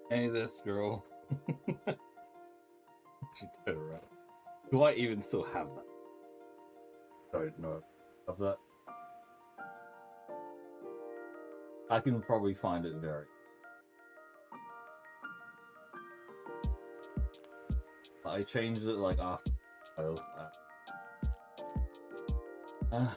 Hey, this girl. She turned around. Do I even still have that? Don't know. Have that? I can probably find it very. I changed it like after. Uh,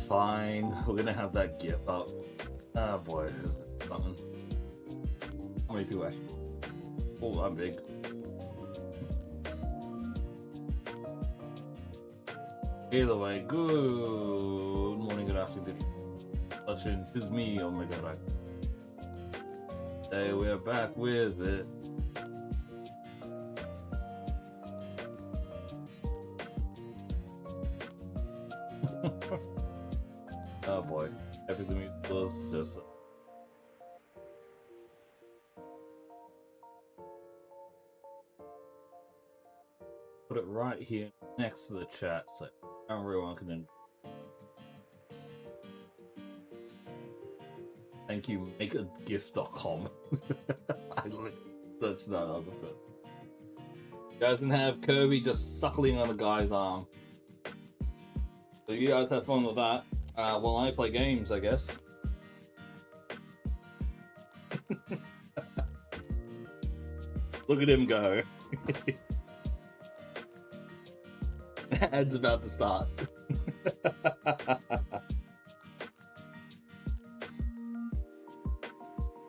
Fine, we're gonna have that GIF up. Oh boy, is it something? How many people actually? Oh, I'm big. Either way, good morning, good afternoon, good evening. Tis me, Omega Right. Today we're back with it. Oh boy, Epic the Music was just. Put it right here next to the chat so everyone can. Thank you, makeagift.com. I like such that other bit. You guys can have Kirby just suckling on a guy's arm. So you guys have fun with that. While I play games, I guess. Look at him go. Ad's about to start.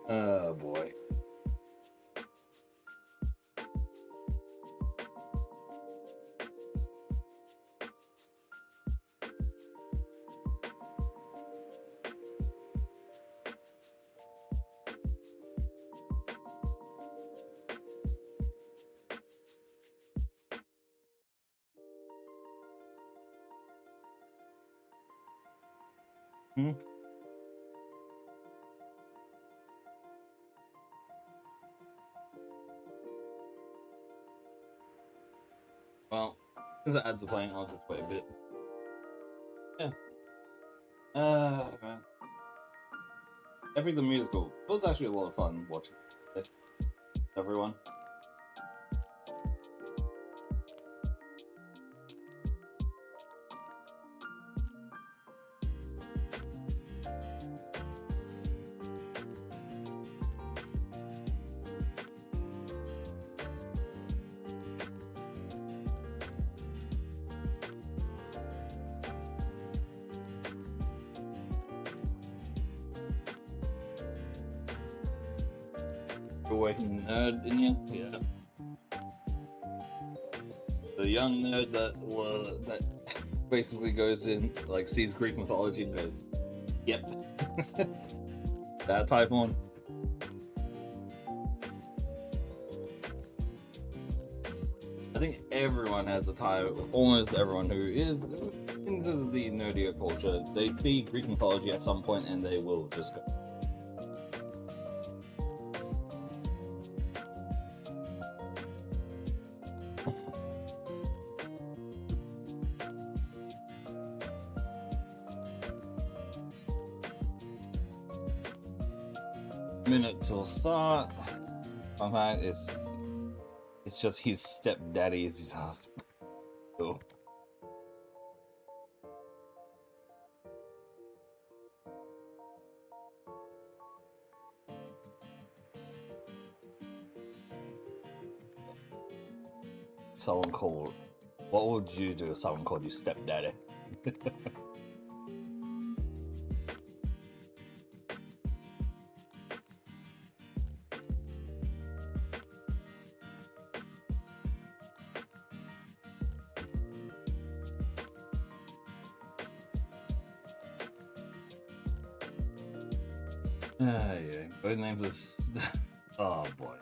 Oh boy. Well, since the ads are playing, I'll just wait a bit. Yeah. Okay. Epic the Musical. It was actually a lot of fun watching it. Everyone. Awakening nerd in you? Yeah. The young nerd that basically goes in, like, sees Greek mythology and goes, yep. That type one. I think everyone has a type, almost everyone who is into the nerdier culture, they see Greek mythology at some point and they will just go. Minute till start. Sometimes it's just his stepdaddy is his husband. Cool. Someone called. What would you do if someone called you stepdaddy? Yeah. Both names is. Oh boy.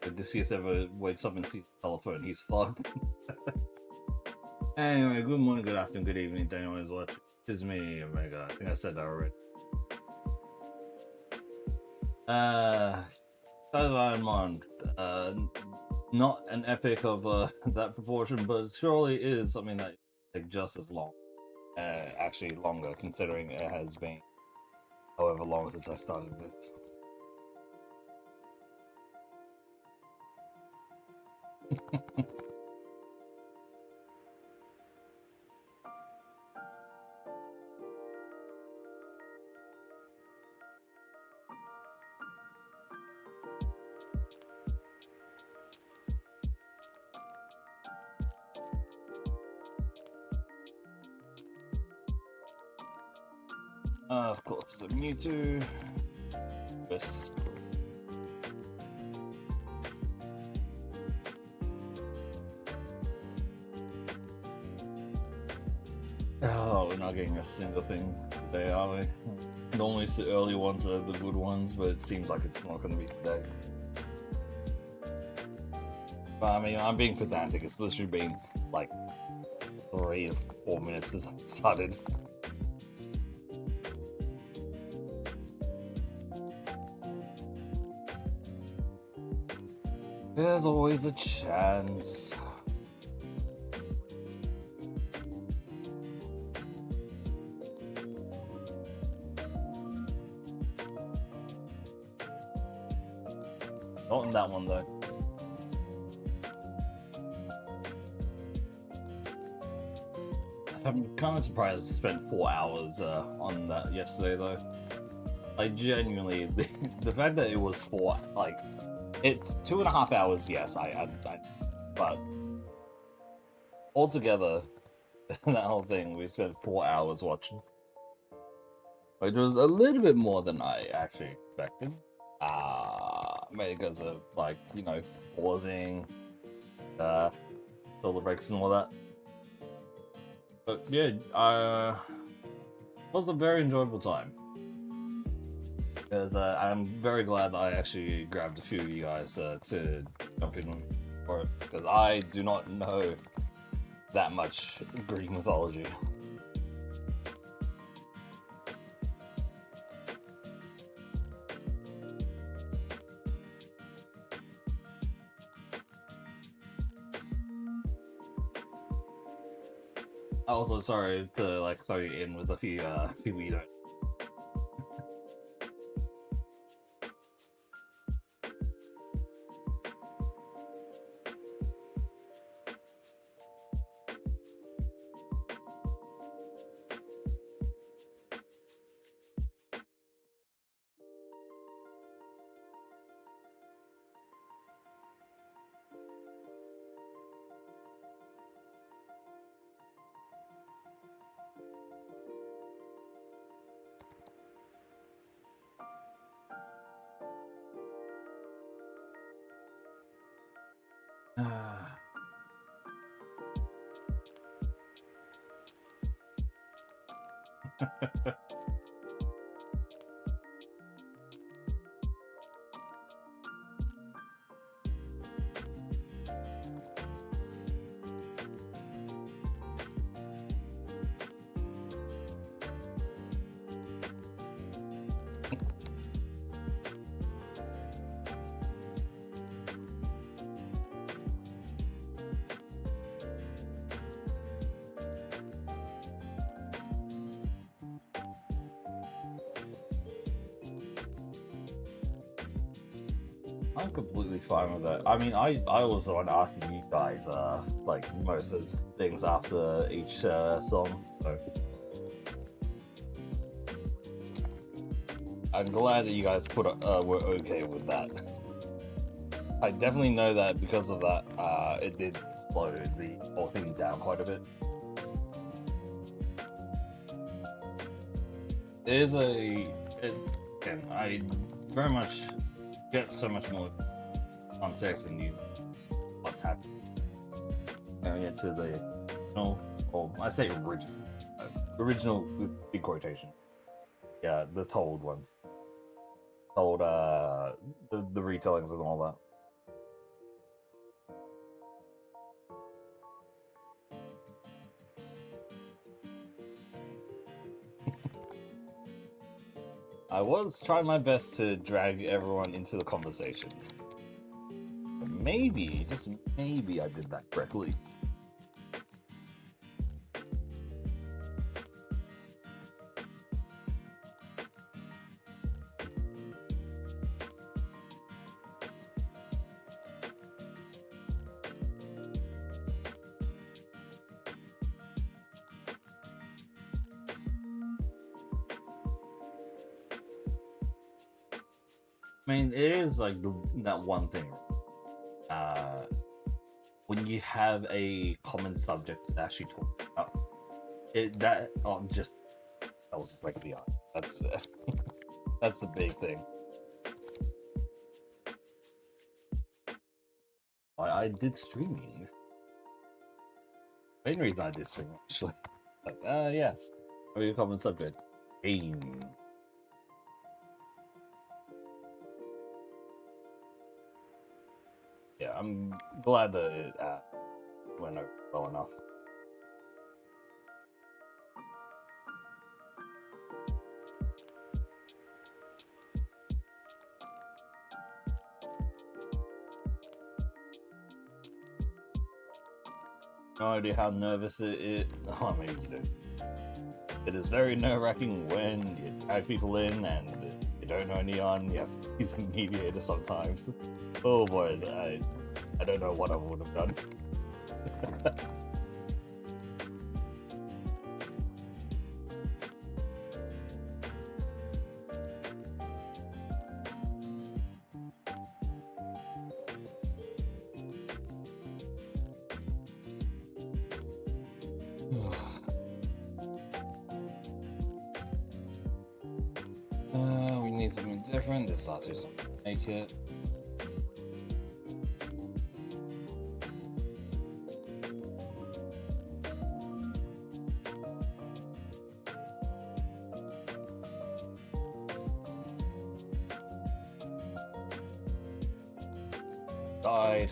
Did this CS ever wakes up and sees the telephone? He's fucked. Anyway, good morning, good afternoon, good evening to anyone who's watching. It's me, Omega. I think I said that already. Ironmon. Not an epic of that proportion, but surely is something that take just as long. Actually longer, considering it has been however long since I started this. Of course, it's a Mewtwo. Yes. Oh, we're not getting a single thing today, are we? Normally it's the early ones are the good ones, but it seems like it's not going to be today. But I mean, I'm being pedantic. It's literally been like 3 or 4 minutes since I started. There's always a chance. Not in that one though. I'm kind of surprised I spent 4 hours on that yesterday though. Like genuinely, the fact that it was 4, like, it's 2.5 hours, yes, but altogether, that whole thing, we spent 4 hours watching. Which was a little bit more than I actually expected. Maybe because of, like, you know, pausing, all the breaks and all that. But yeah, it was a very enjoyable time. Because I'm very glad that I actually grabbed a few of you guys to jump in for it. Because I do not know that much Greek mythology. Also, sorry to like throw you in with a few people you don't. I'm completely fine with that. I mean, I was the one asking you guys, like, most of those things after each song, so I'm glad that you guys were okay with that. I definitely know that because of that, it did slow the whole thing down quite a bit. Again, I very much get so much more context and you what's happening. Going into the original, or I say original, Original with big quotation. Yeah, the told ones. Told the retellings and all that. I was trying my best to drag everyone into the conversation. Maybe, just maybe I did that correctly. I mean, it is like that one thing. When you have a common subject to actually talk about, that was break the ice. That's that's the big thing. I did streaming. Main reason I did streaming actually. Like, yeah, a common subject. Game. Yeah, I'm glad that it went over well enough. No idea how nervous it is. Oh, maybe you do. It is very nerve-wracking when you drag people in and you don't know anyone. You have to be the mediator sometimes. Oh boy, I don't know what I would have done. We need something different. This Satu's not gonna make it. Died.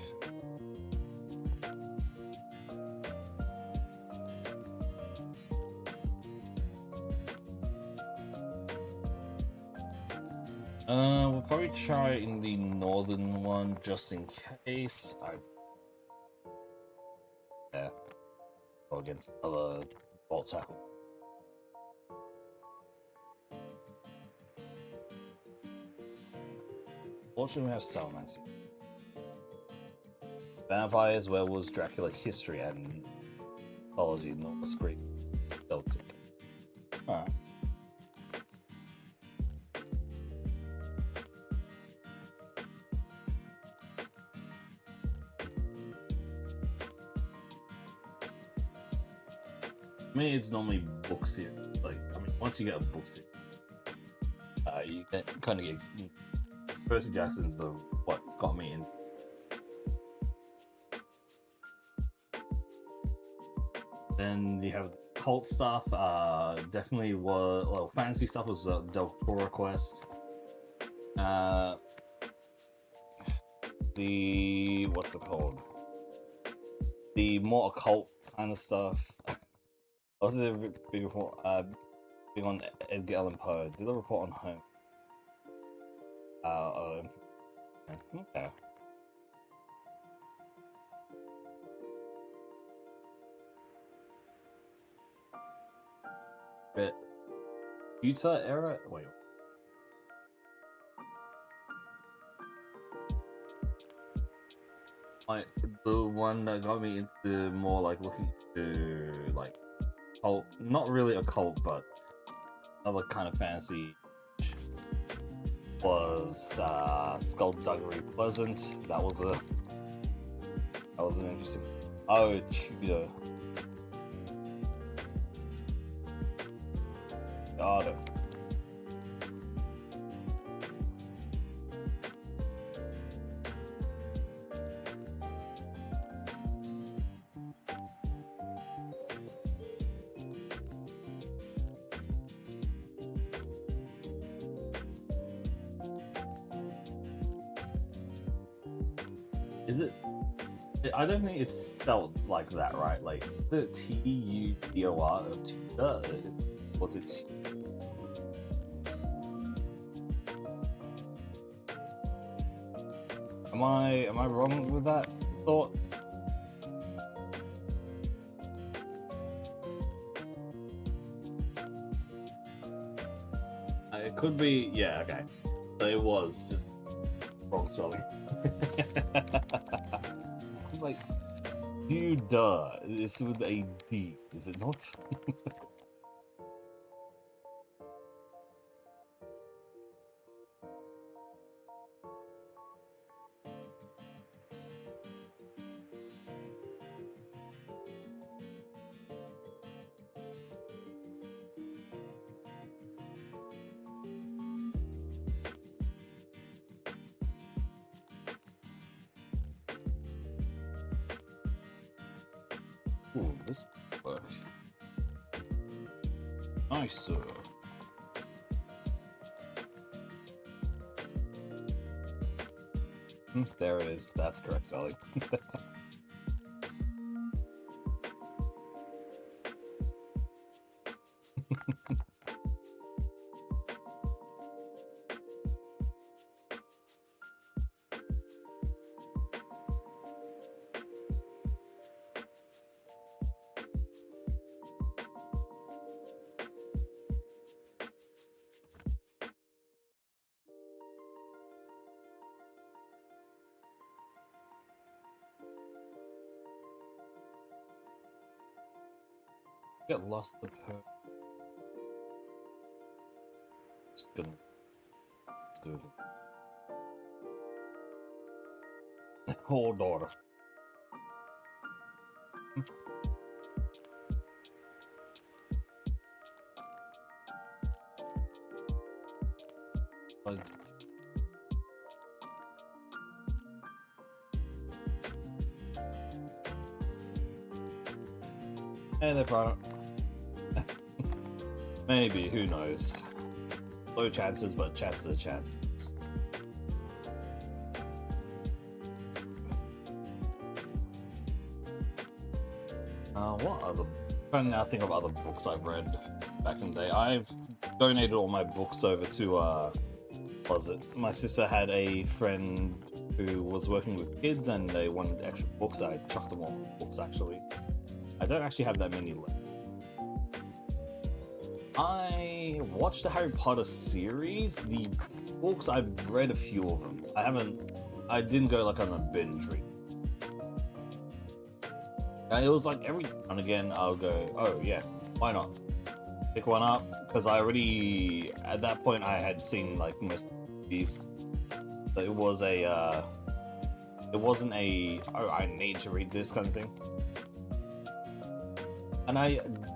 We'll probably try in the northern one just in case. Yeah. Go against other bolt tackle. Fortunately, we have Salmancy. Vampires, werewolves, Dracula, history, and mythology, Norse, Greek, Celtic. Alright. I mean, it's normally book series. Like, I mean, once you get a book series, you kind of get. Percy Jackson's what got me in. Then you have cult stuff. Definitely was fantasy stuff was Del Toro Quest. The what's it called? The more occult kind of stuff. I was a big report. Big on Edgar Allan Poe. Did a report on Home. Okay. But Utah era. Wait. Like the one that got me into more like looking to like cult, not really a cult, but another kind of fantasy was Skullduggery Pleasant. That was an interesting. Oh, Tudor. Got it. Is it? I don't think it's spelled like that, right? Like the Tudor. Tudor. What's it? Am I wrong with that thought? It could be. Yeah. Okay. So it was just wrong spelling. It's like Tudor. It's with a D, is it not? Ooh, this work. Nice, sir. There it is. That's correct, Sally. Get lost the per. It's gonna do it. Oh, daughter. And they're fine. Maybe, who knows? Low chances, but chances are chances. What other? I'm trying to now think of other books I've read back in the day. I've donated all my books over to what was it? My sister had a friend who was working with kids and they wanted extra books. I chucked them all books actually. I don't actually have that many left. I watched the Harry Potter series. The books, I've read a few of them. I didn't go like on a binge read. And it was like every now and again I'll go, oh yeah, why not? Pick one up, because I already, at that point I had seen like most of these. So it was it wasn't a, oh I need to read this kind of thing. And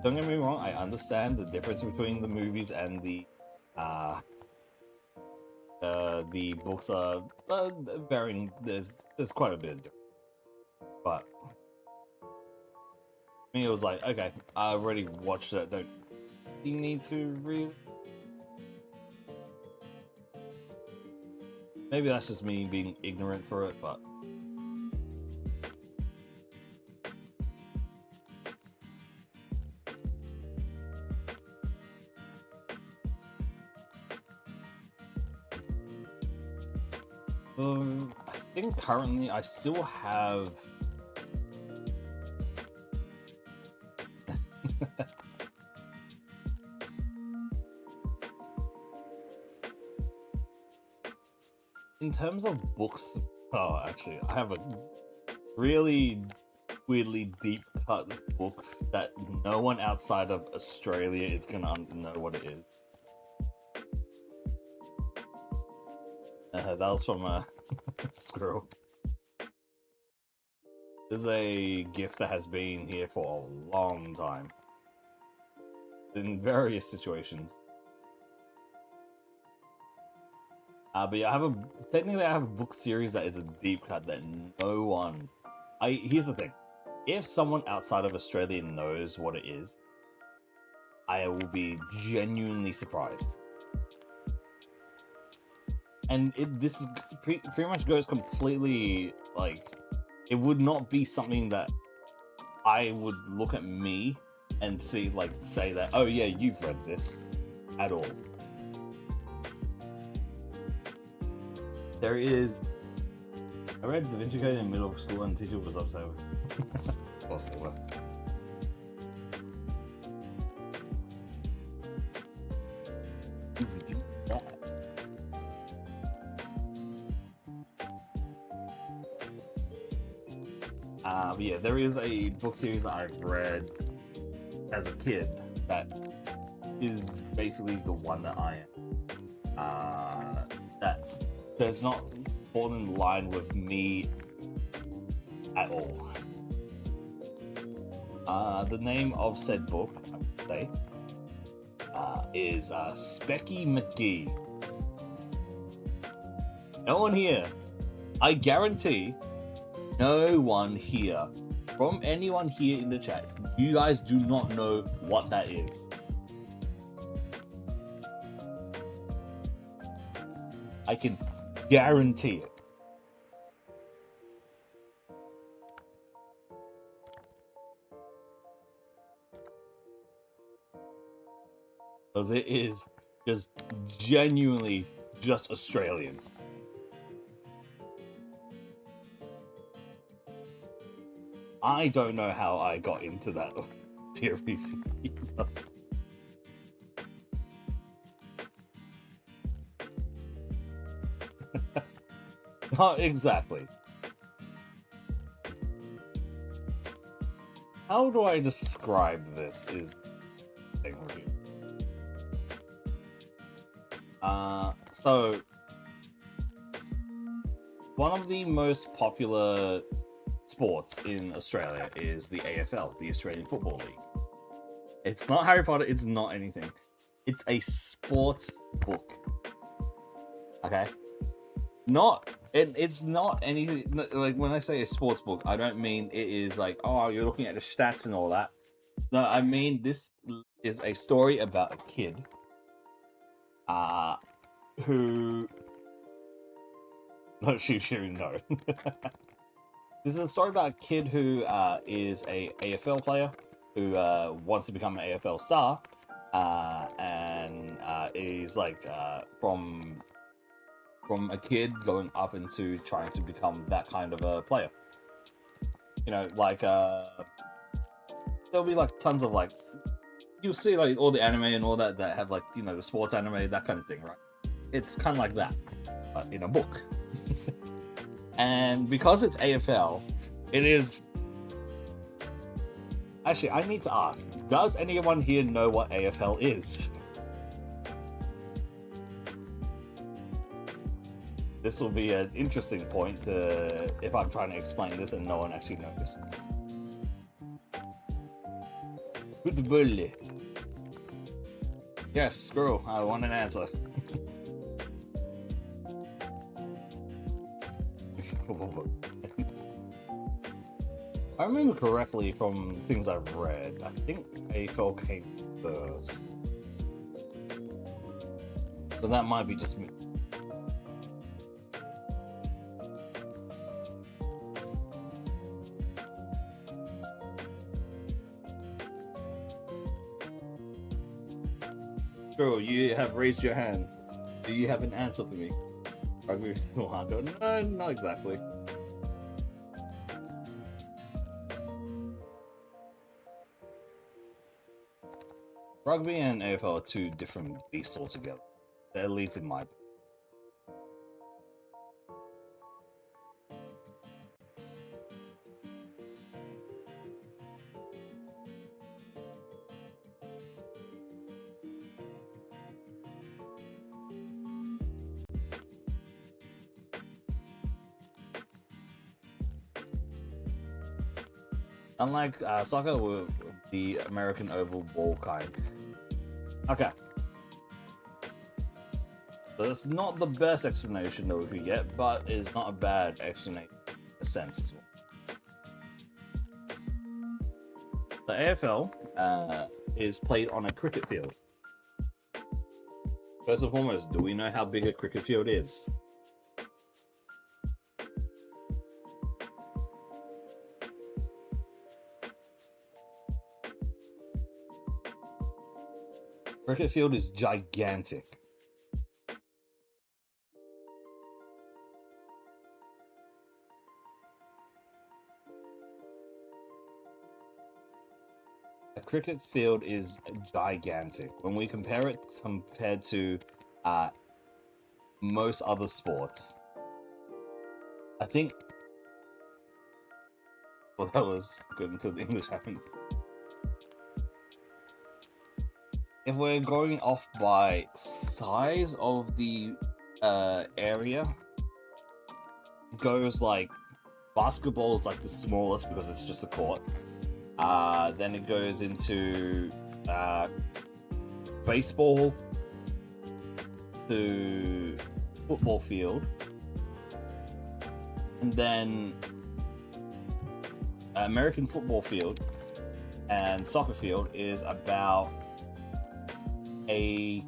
don't get me wrong, I understand the difference between the movies and the books are varying. There's quite a bit of difference. But I mean, it was like, okay, I already watched it. Don't you need to read? Maybe that's just me being ignorant for it, but. I think currently I still have. In terms of books, oh, actually, I have a really weirdly deep cut book that no one outside of Australia is gonna know what it is. That was from a squirrel. This is a gift that has been here for a long time. In various situations. But yeah, technically I have a book series that is a deep cut that no one... Here's the thing. If someone outside of Australia knows what it is, I will be genuinely surprised. And this is pretty much goes completely, like, it would not be something that I would look at me and see, like, say that, oh yeah, you've read this, at all. There is, I read Da Vinci Code in middle school and teacher was upset with of course they were. But yeah, there is a book series that I've read as a kid that is basically the one that I am. That does not fall in line with me at all. The name of said book, I would say, is Specky McGee. No one here, I guarantee, no one here, from anyone here in the chat, you guys do not know what that is. I can guarantee it. Because it is just genuinely just Australian. I don't know how I got into that series either. Not exactly. How do I describe this is the thing with you. So one of the most popular sports in Australia is the AFL, the Australian Football League. It's not Harry Potter, it's not anything. It's a sports book. Okay? It's not anything, like when I say a sports book, I don't mean it is like, oh, you're looking at the stats and all that. No, I mean this is a story about a kid who no, shooting, no. This is a story about a kid who is a AFL player who wants to become an AFL star, and is like from a kid going up into trying to become that kind of a player. You know, like there'll be like tons of like, you'll see like all the anime and all that have like, you know, the sports anime, that kind of thing, right? It's kind of like that, but in a book. And because it's AFL, it is... Actually, I need to ask, does anyone here know what AFL is? This will be an interesting point if I'm trying to explain this and no one actually knows. Football. Yes, screw, I want an answer. I remember correctly from things I've read, I think AFL came first. But that might be just me. Sure, you have raised your hand. Do you have an answer for me? Rugby Wando? No, not exactly. Rugby and AFL are two different beasts altogether. At least in my opinion. Unlike soccer, with the American oval ball kind. Okay. So that's not the best explanation that we could get, but it's not a bad explanation in a sense as well. The AFL is played on a cricket field. First and foremost, do we know how big a cricket field is? Cricket field is gigantic. A cricket field is gigantic when we compare it compared to most other sports. I think. Well, that was good until the English happened. If we're going off by size of the area, it goes like basketball is like the smallest because it's just a court. Then it goes into baseball to football field, and then American football field and soccer field is about a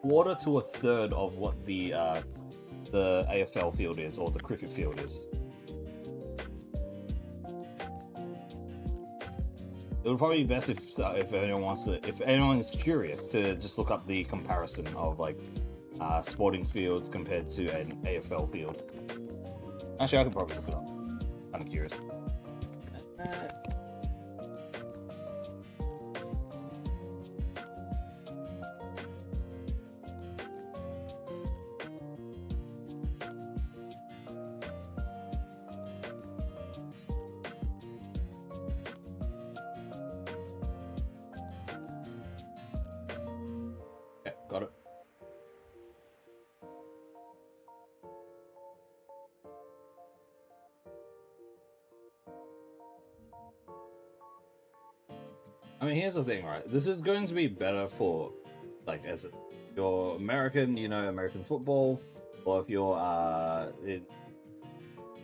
quarter to a third of what the AFL field is, or the cricket field is. It would probably be best if anyone is curious, to just look up the comparison of like sporting fields compared to an AFL field. Actually, I could probably look it up. I'm curious. Got it. I mean, here's the thing, right? This is going to be better for, like, as you're American, you know, American football, or if you're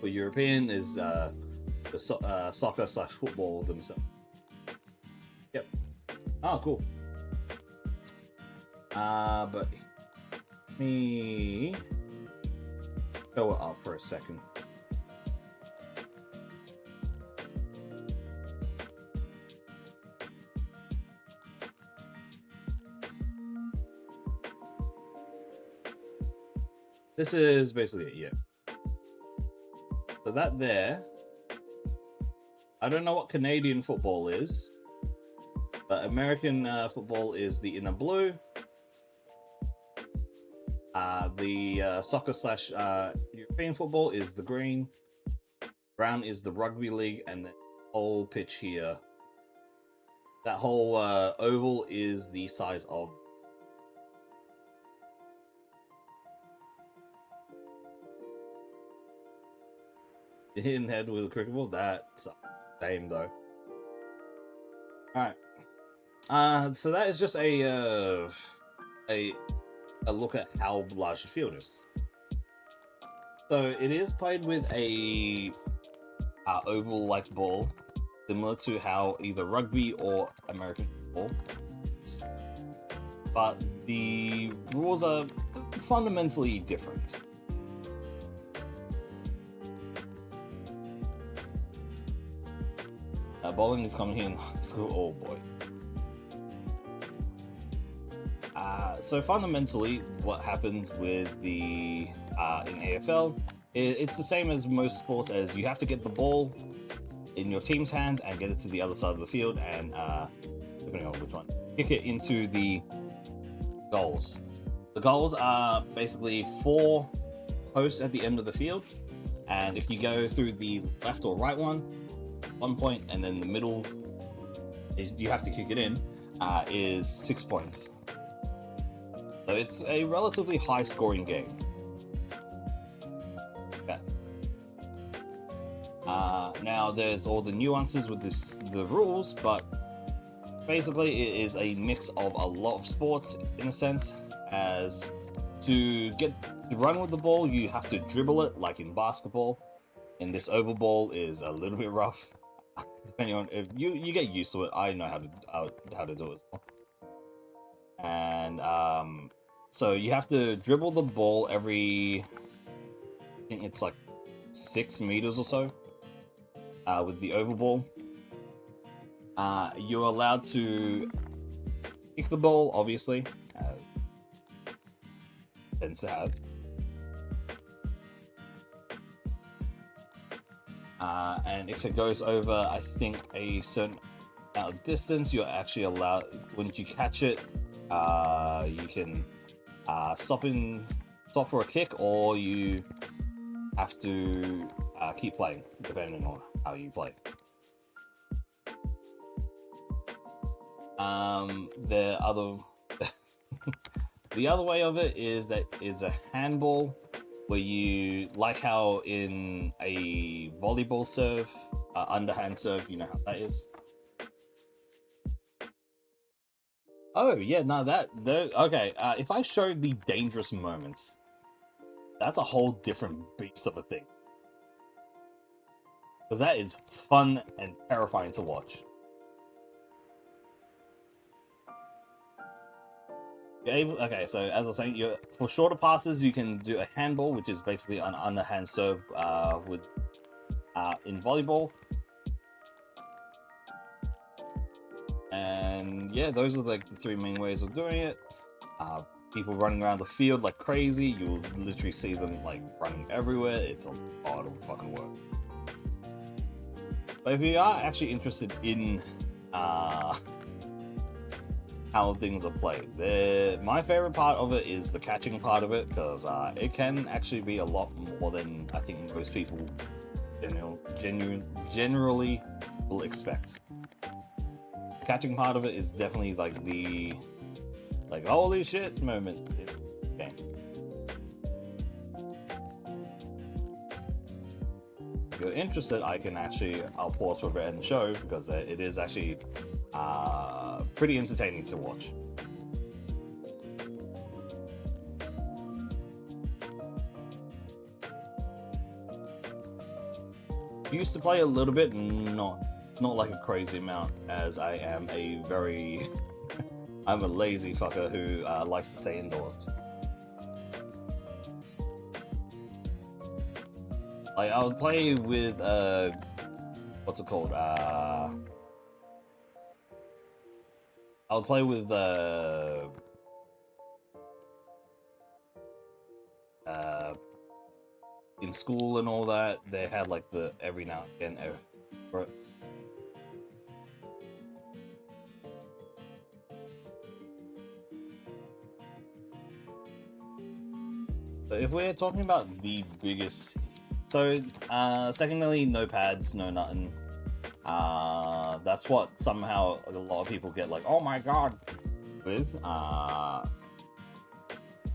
for European is the soccer / football themselves. Yep. Oh, cool. But let me go it up for a second. This is basically it, yeah. So that there, I don't know what Canadian football is, but American football is the inner blue. The soccer / European football is the green. Brown is the rugby league, and the whole pitch here. That whole oval is the size of. The hidden head with a cricket ball. That's same though. All right. So that is just a look at how large the field is. So it is played with a oval-like ball, similar to how either rugby or American football. But the rules are fundamentally different. Bowling is coming here in high school. Oh boy. So fundamentally, what happens with the in AFL, it's the same as most sports. As you have to get the ball in your team's hands and get it to the other side of the field, and depending on which one, kick it into the goals. The goals are basically 4 posts at the end of the field, and if you go through the left or right one, 1 point, and then the middle is you have to kick it in, is 6 points. So it's a relatively high scoring game. Okay. Now there's all the nuances with the rules, but basically it is a mix of a lot of sports in a sense. As to run with the ball, you have to dribble it like in basketball. And this oval ball is a little bit rough. Depending on if you get used to it, I know how to do it as well. And so you have to dribble the ball every, I think it's like 6 meters or so, with the oval ball. You're allowed to kick the ball, obviously, as tends to have. And if it goes over, I think, a certain amount of distance, you're actually allowed, once you catch it, you can stop for a kick, or you have to keep playing, depending on how you play. The other the other way of it is that it's a handball, where you, like how in a volleyball serve, underhand serve, you know how that is. Oh yeah, no, okay. If I showed the dangerous moments, that's a whole different beast of a thing, because that is fun and terrifying to watch. Okay, so as I was saying, for shorter passes, you can do a handball, which is basically an underhand serve with in volleyball. And yeah, those are like the three main ways of doing it. People running around the field like crazy. You'll literally see them like running everywhere. It's a lot of fucking work. But if you are actually interested in how things are played, my favorite part of it is the catching part of it, because it can actually be a lot more than I think most people generally will expect. The catching part of it is definitely like the holy shit moment in the game. If you're interested, I'll pause for a bit and show, because it is actually pretty entertaining to watch. Used to play a little bit, not like a crazy amount, as I am I'm a lazy fucker who likes to stay indoors. Like, I would play with what's it called? I'll play with in school and all that. They had like the every now and again. So if we're talking about the biggest, secondly, no pads, no nothing. That's what somehow a lot of people get like, oh my god, with.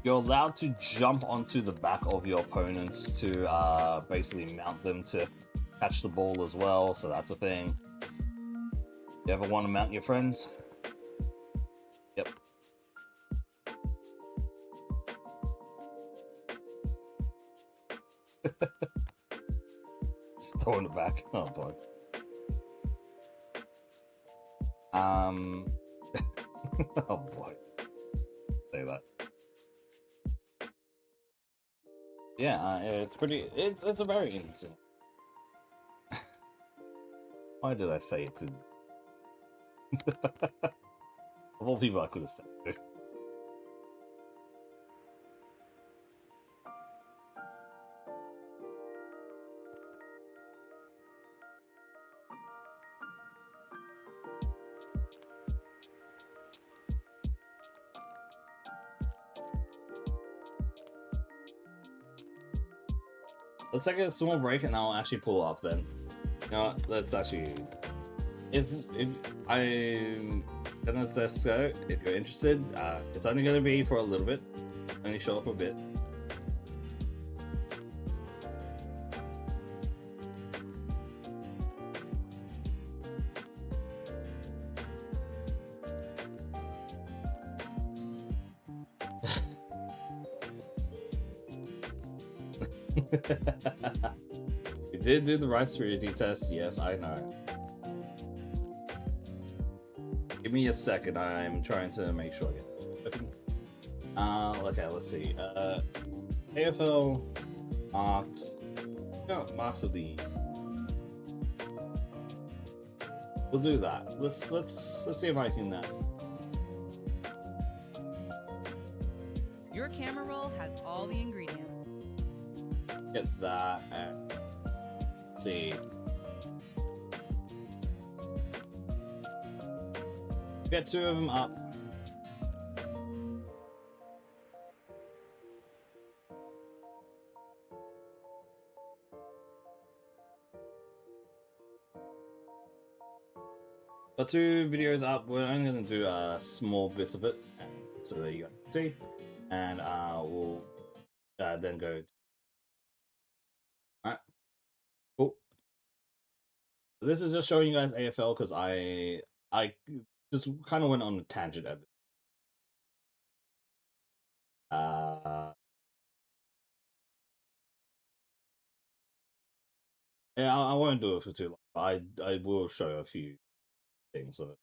You're allowed to jump onto the back of your opponents to basically mount them to catch the ball as well, so that's a thing. You ever want to mount your friends? Yep. Just throwing it back. Oh boy. Oh boy. Say that. Yeah, it's a very interesting. Why did I say it's in... Of all people I could have said it. Let's take a small break and I'll actually pull up then. You know what? Let's actually... If I'm gonna just go, if you're interested, it's only gonna be for a little bit. Only show up a bit. We did do the right security test, yes, I know. Give me a second, I'm trying to make sure I get it. Okay, let's see. AFL marks. No, marks of the... We'll do that. Let's see if I can camera roll has all the ingredients. Get that and see. Get 2 of them up. Got 2 videos up. We're only going to do small bits of it, so that you can see, and we'll then go. All right, cool. So this is just showing you guys AFL because I just kind of went on a tangent at this. Yeah, I won't do it for too long. I will show a few things of it.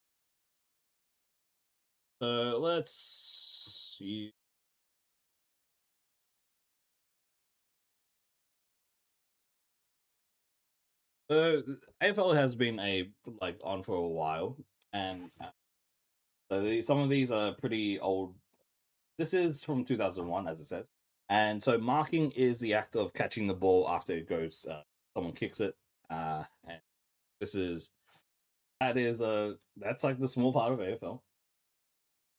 So let's see. So AFL has been on for a while, and so some of these are pretty old. This is from 2001, as it says, and so marking is the act of catching the ball after it goes. Someone kicks it, and that's like the small part of AFL.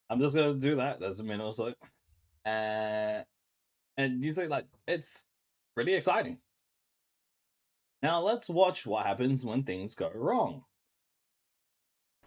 I'm just gonna do that. That's a minute or so, and usually it's pretty exciting. Now let's watch what happens when things go wrong.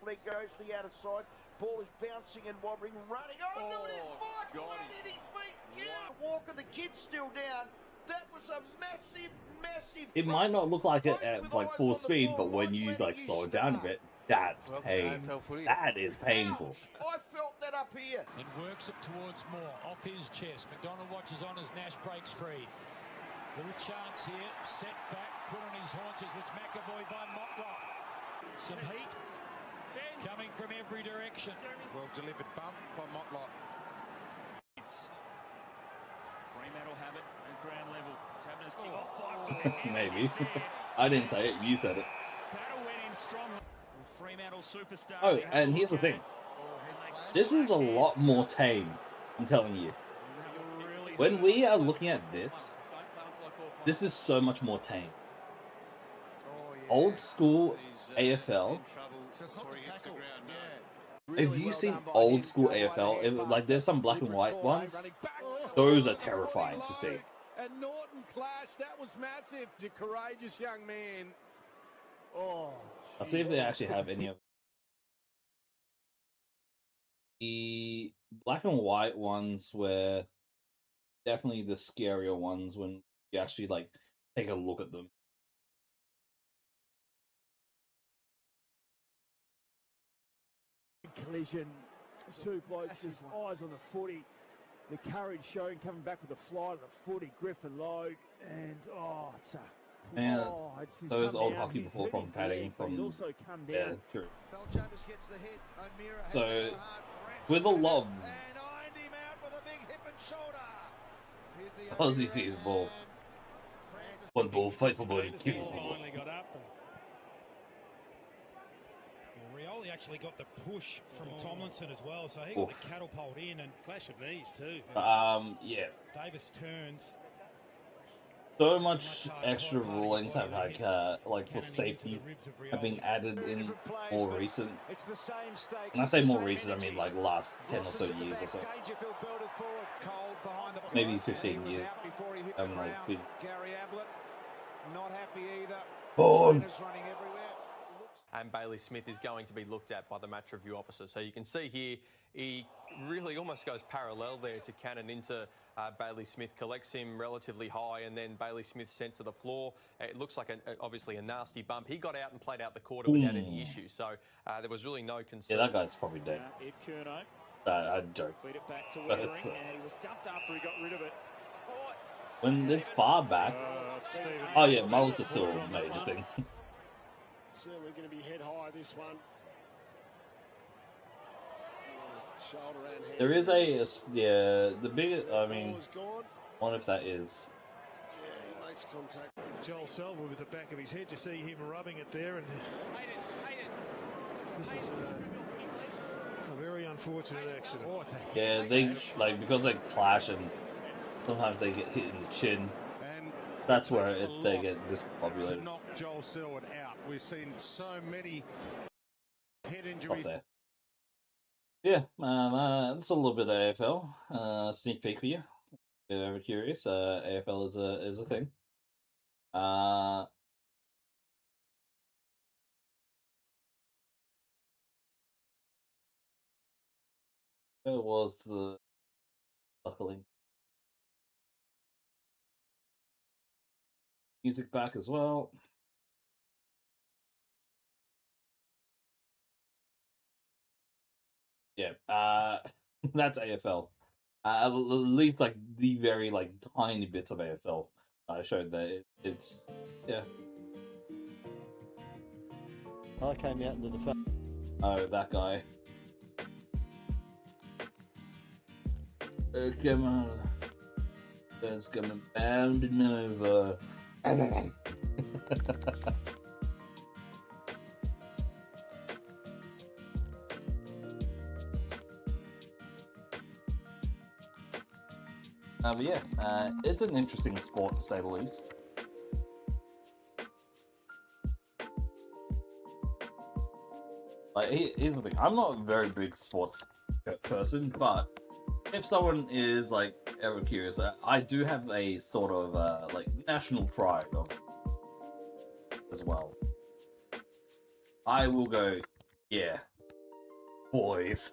Fleck goes to the outside. Ball is bouncing and wobbling, running. Oh, no, it is Michael right at his feet. Walker, the kid's still down. That was a massive, massive. It might not look like it at full speed, but when you slow it down a bit, that's pain. That is painful. I felt that up here. And works it towards Moore, off his chest. McDonald watches on as Nash breaks free. Little chance here, set back, put on his haunches, was McAvoy by Motlop. Some heat coming from every direction. Well delivered bump by Motlop. Fremantle have it at ground level. Tabner's kick off 5 to Maybe. I didn't say it, you said it. Battle went in strong. Fremantle superstar. Oh, and here's the thing. This is a lot more tame, I'm telling you. When we are looking at this is so much more tame. Old school AFL. Have you seen old school AFL? There's some black and white ones. Those are terrifying to see. And Norton Clash, that was massive. A courageous young man. Oh, I'll see if they actually have any of the black and white ones. Were definitely the scarier ones when you actually take a look at them. collision. 2 blokes, just eyes on the footy. The courage showing, coming back with a fly to the footy. Griffin Logue, and it's a. Man, it's those old hockey before from padding from. He's also come down. Yeah, true. Gets the hit. O'Meara has So, it with a lot of and ironed him out with a big hip and shoulder. Here's the Aussie sees the ball. One ball, fight for body, kills people. Finally got up. And Rioli actually got the push from Tomlinson as well, so he got the catapult in and clash of knees too. Yeah. Davis turns. So much extra rulings have for safety have been added in more recent. When I say more recent, I mean last 10 or so years or so. Maybe 15 years. Gary Ablett, not happy either. Boom. And Bailey Smith is going to be looked at by the match review officer. So you can see here, he really almost goes parallel there to Cannon into Bailey Smith, collects him relatively high, and then Bailey Smith sent to the floor. It looks like obviously a nasty bump. He got out and played out the quarter without any issues, so there was really no concern. Yeah, that guy's probably dead. I'd joke. Feed it back to Weathering, and he was dumped after he got rid of it. When it's far back. Oh yeah, mullets are still a major thing. Certainly going to be head high this one. Shoulder and head. There is the big. I mean, wonder if that is. Yeah, he makes contact. Joel Selva with the back of his head. You see him rubbing it there, and this is a very very unfortunate accident. Oh, it's a Yeah, they like because they clash and sometimes they get hit in the chin. And That's where they get discombobulated. knock Joel Selwood out. We've seen so many head Off injuries. there. Yeah, that's a little bit of AFL. Sneak peek for you. If you're ever curious, AFL is a thing. Where was the suckling music back as well? Yeah, that's AFL. At least like the very like tiny bits of AFL I showed that it's yeah. I came out into the front. Oh, that guy. Come on. That's coming bounding over. But yeah, it's an interesting sport to say the least. Like, here's the thing: I'm not a very big sports person, but if someone is like ever curious, I do have a sort of like national pride of as well. I will go, yeah, boys,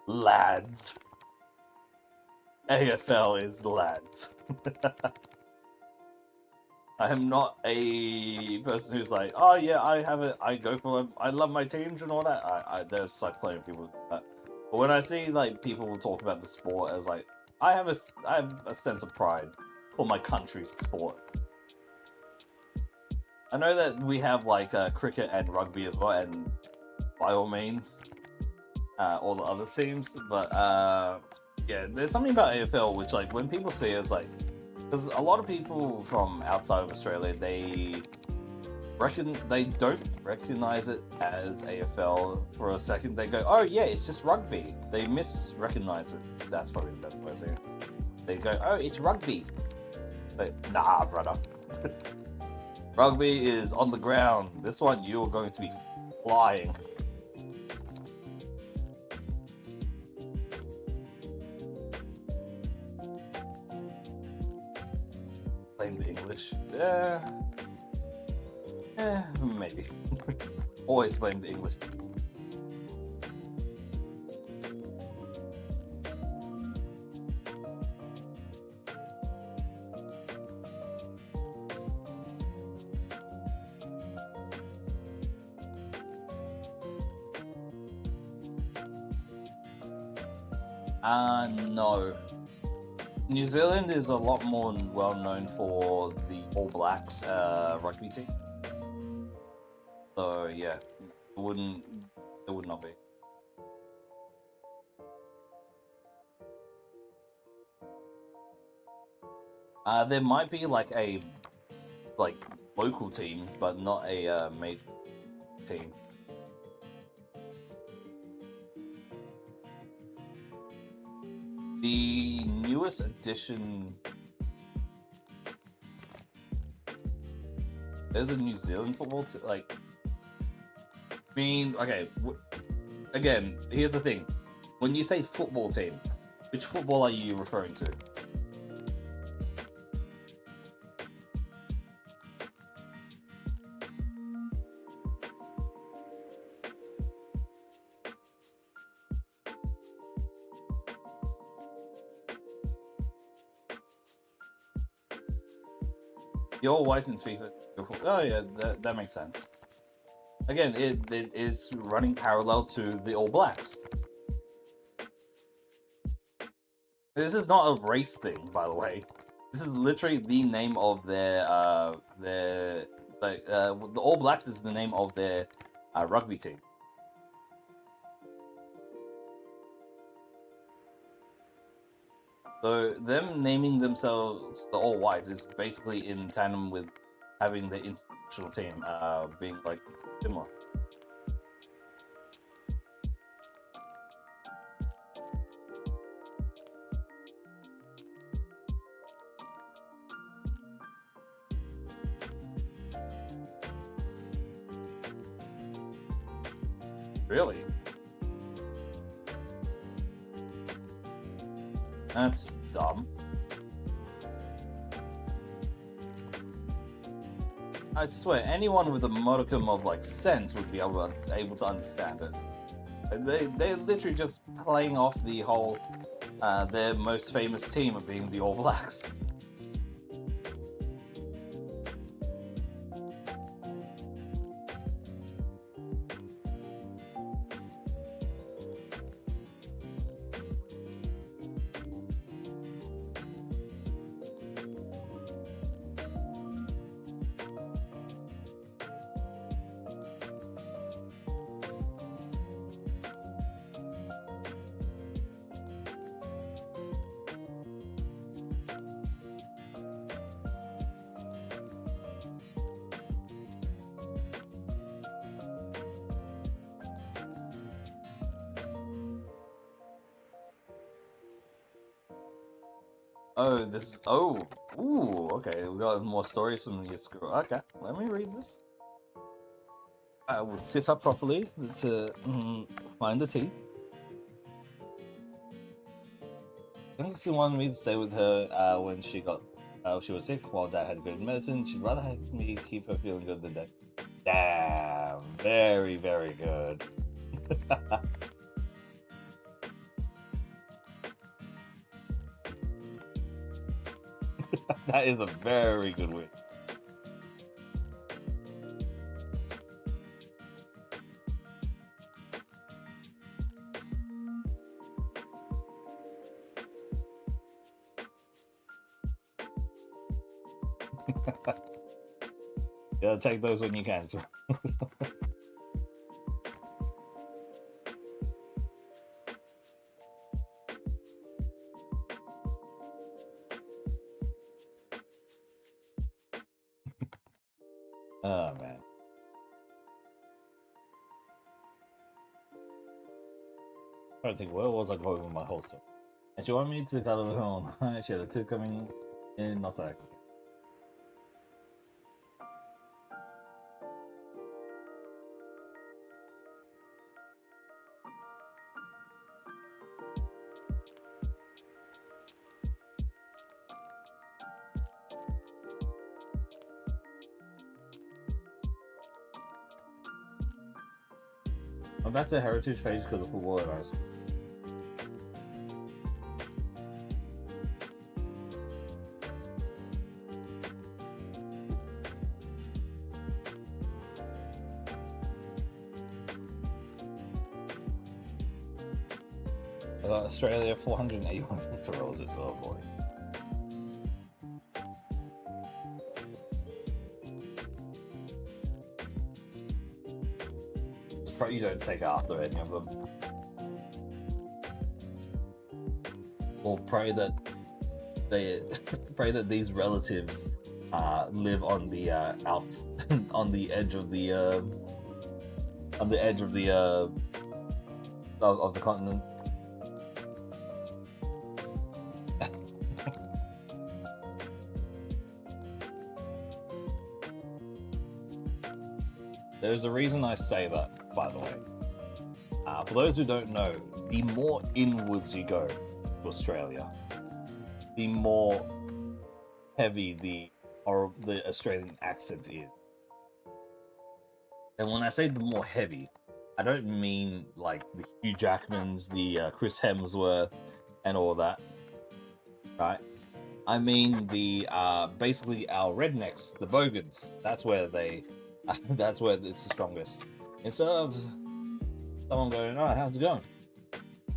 lads. AFL is lads. I am not a person who's like, oh yeah, I go for them, I love my teams and all that. There's like plenty of people who do that. But when I see like people talk about the sport as like, I have a sense of pride for my country's sport. I know that we have like cricket and rugby as well, and by all means, all the other teams, but yeah, there's something about AFL which like when people see it, it's like, because a lot of people from outside of Australia, they don't recognize it as AFL for a second. They go, oh yeah, it's just rugby. They misrecognize it. That's probably the best way to say it. They go, oh, it's rugby. But nah, brother. Rugby is on the ground. This one, you're going to be flying. Blame the English. Maybe. Always blame the English. No. New Zealand is a lot more well known for the All Blacks rugby team. So yeah, it would not be. There might be like local teams, but not a major team. The newest addition. There's a New Zealand football team. Like, okay. Again, here's the thing: when you say football team, which football are you referring to? You're always in FIFA. Oh yeah, that makes sense. Again, it is running parallel to the All Blacks. This is not a race thing, by the way. This is literally the name of the All Blacks is the name of their rugby team. So them naming themselves the All Whites is basically in tandem with having the international team being like similar. Really? That's dumb. I swear, anyone with a modicum of like sense would be able to understand it. They're literally just playing off the whole their most famous team of being the All Blacks. Oh, this. Oh, ooh. Okay, we got more stories from your school. Okay, let me read this. I will sit up properly to find the tea. Kingston wanted me to stay with her when she was sick while Dad had good medicine. She'd rather have me keep her feeling good than Dad. Damn, very, very good. That is a very good win. Yeah, take those when you can. So. Oh man. I don't think where was I going with my whole story? And she wanted me to cut her home. She had a kid coming in, not like. I'm back to heritage page because of football and ours. Australia 481 relatives. Oh boy. It's probably you don't take after any of them. Or pray that these relatives live on the on the edge of the of the continent. There's a reason I say that, by the way. For those who don't know, the more inwards you go to Australia, the more heavy the Australian accent is. And when I say the more heavy, I don't mean like the Hugh Jackmans, the Chris Hemsworth, and all that, right? I mean the basically our rednecks, the bogans. That's where that's where it's the strongest. Instead of someone going, "Oh, how's it going?"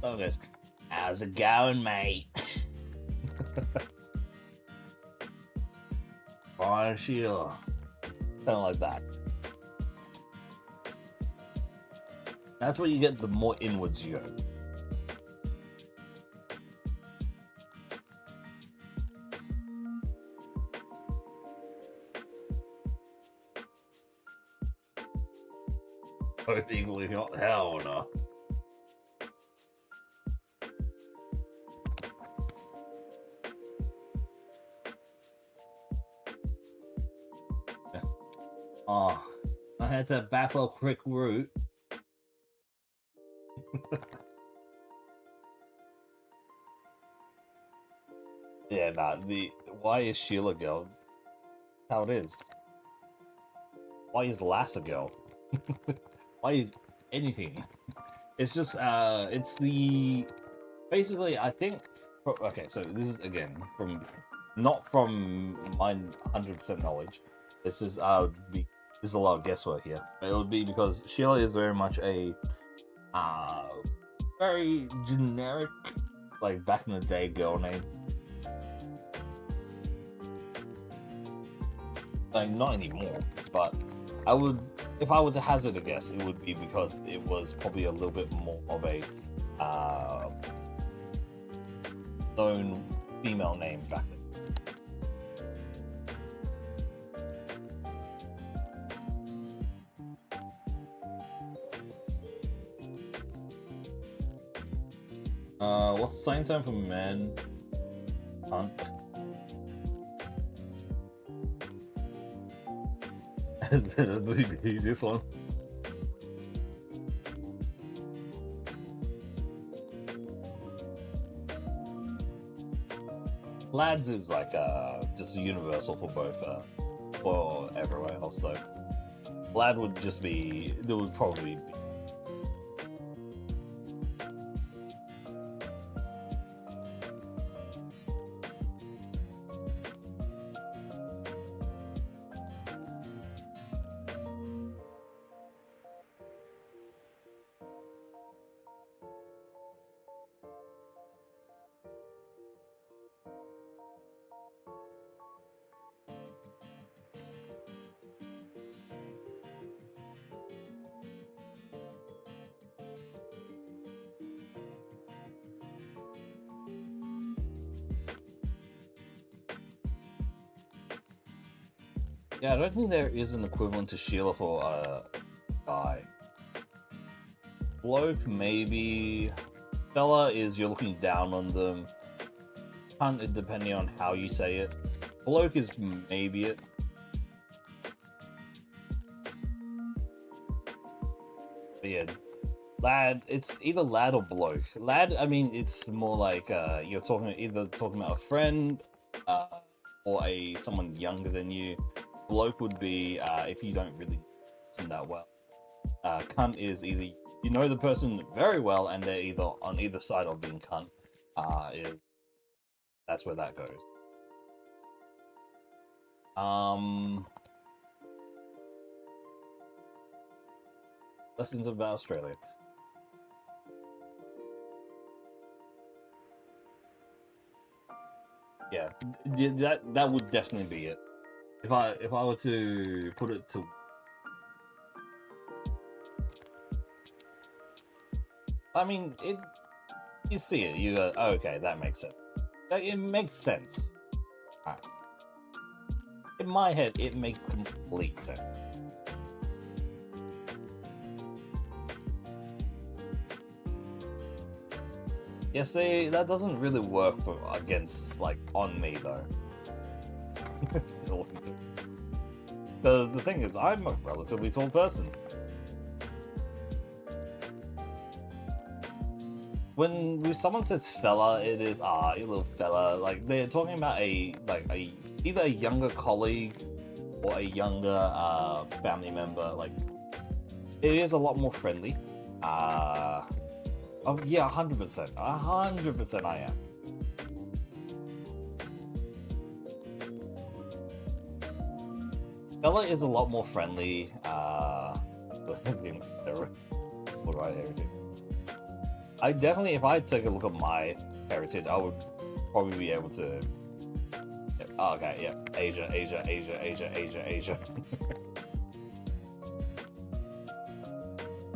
Someone goes, "How's it going, mate?" Fire shield, kind of like that. That's where you get the more inwards you go. Both equally hot. Hell no. Oh, I had to baffle quick route Yeah, nah. Why is Sheila girl? That's how it is. Why is Lass a girl? Why is anything? It's just it's the basically I think. Okay, so this is again from not from my 100% knowledge. This is there's a lot of guesswork here. It would be because Sheila is very much a very generic, like back in the day girl name. Like not anymore, but I would, if I were to hazard a guess, it would be because it was probably a little bit more of a known female name back then. What's the slang term for men? Hunt. This one. Lads is like just universal for both for everywhere else. So lad would just be, there would probably be. Yeah, I don't think there is an equivalent to Sheila for a guy. Bloke, maybe. Fella is you're looking down on them. Cunt, depending on how you say it. Bloke is maybe it. But yeah, lad, it's either lad or bloke. Lad, I mean, it's more like you're either talking about a friend or someone younger than you. Bloke would be if you don't really listen that well. Cunt is either you know the person very well and they're either on either side of being cunt. That's where that goes. Lessons about Australia. Yeah, that would definitely be it. If I were to put it to, I mean, you see it, you go, oh, okay, that makes sense. It makes sense. Right. In my head, it makes complete sense. Yeah, see, that doesn't really work against, like, on me, though. Still, the thing is, I'm a relatively tall person. When someone says fella, it is you little fella. Like they're talking about either a younger colleague or a younger family member. Like it is a lot more friendly. Oh yeah, 100%, 100% I am. Fella is a lot more friendly. What do I everything? I definitely, if I take a look at my heritage, I would probably be able to. Oh, okay, yeah, Asia.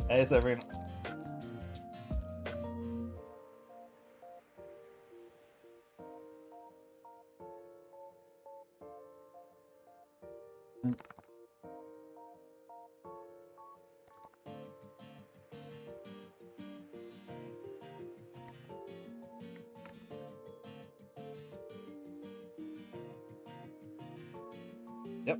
Hey, Severin. Yep.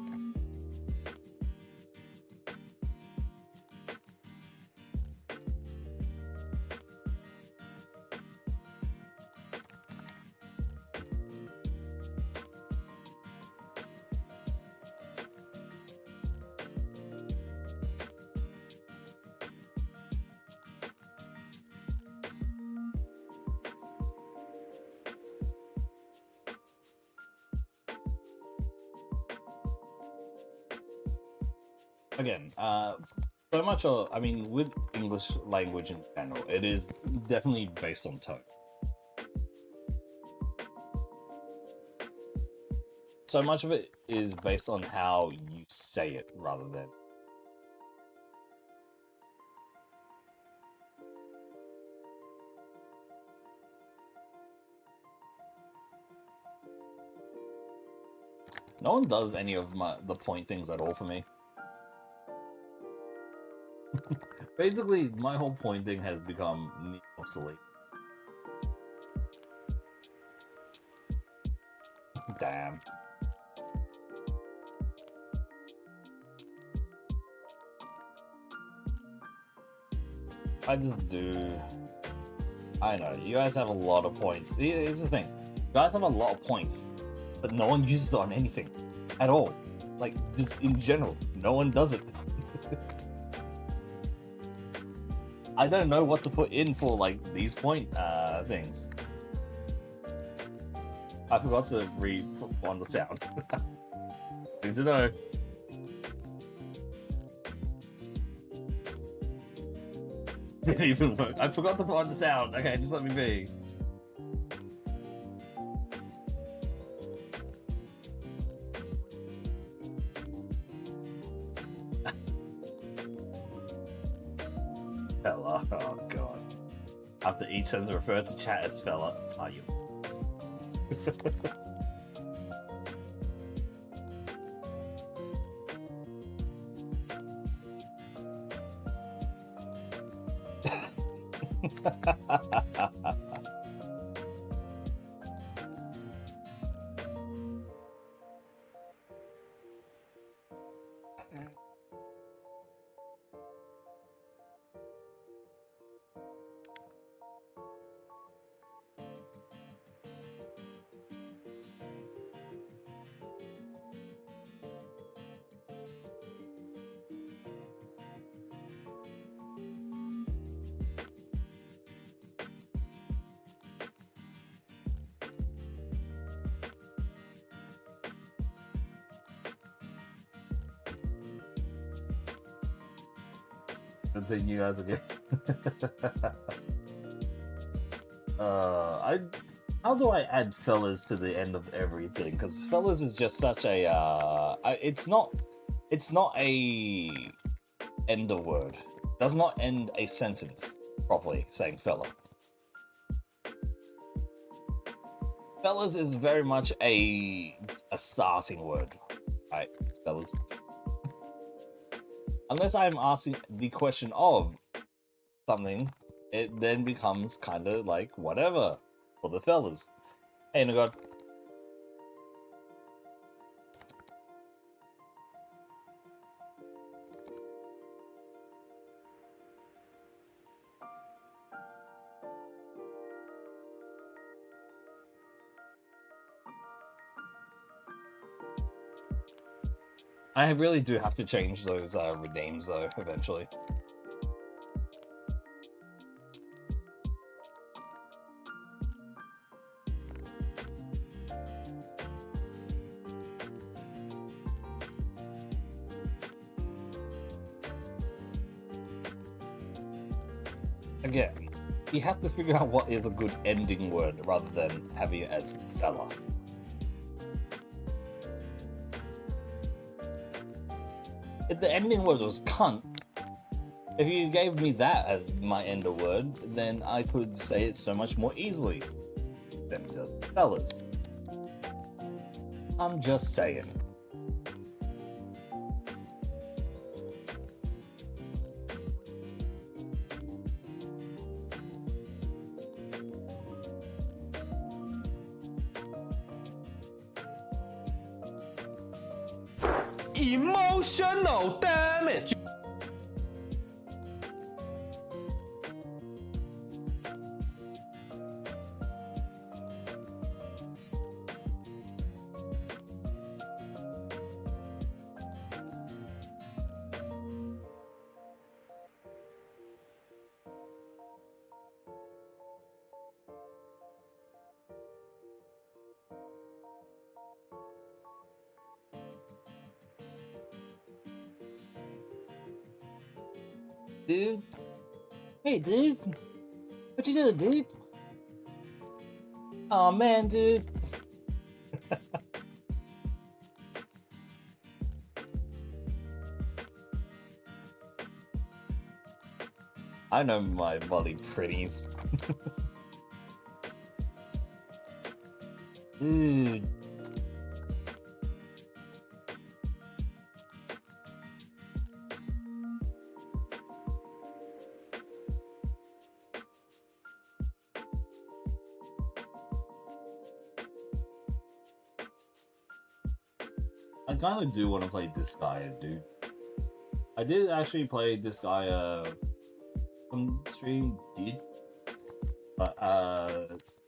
again, so much of, I mean, with English language in general, it is definitely based on tone. So much of it is based on how you say it rather than. No one does any of the point things at all for me. Basically, my whole point thing has become obsolete. Damn. I just do. I know, you guys have a lot of points. Here's the thing. You guys have a lot of points, but no one uses it on anything. At all. Like, just in general. No one does it. I don't know what to put in for, like, these point things. I forgot to rewind the sound. Good to know. Didn't even work. I forgot to put on the sound. Okay, just let me be. Fella. Oh god. After each sentence refer to chat as fella. Are you? Good thing you guys again. How do I add fellas to the end of everything? Because fellas is just such a it's not a end of word. Does not end a sentence properly saying fella. Fellas is very much a starting word, right? Fellas. Unless I'm asking the question of something, it then becomes kind of like whatever for the fellas. Hey, Nagod. I really do have to change those redeems though, eventually. Again, you have to figure out what is a good ending word rather than having it as fella. If the ending word was cunt, if you gave me that as my end of word, then I could say it so much more easily than just fellas. I'm just saying. Emotional damage. dude. Hey, dude. What you doing, dude? Oh man, dude. I know my bloody pretties. Dude. I kind of do want to play this guy, dude. I did actually play this guy on stream, but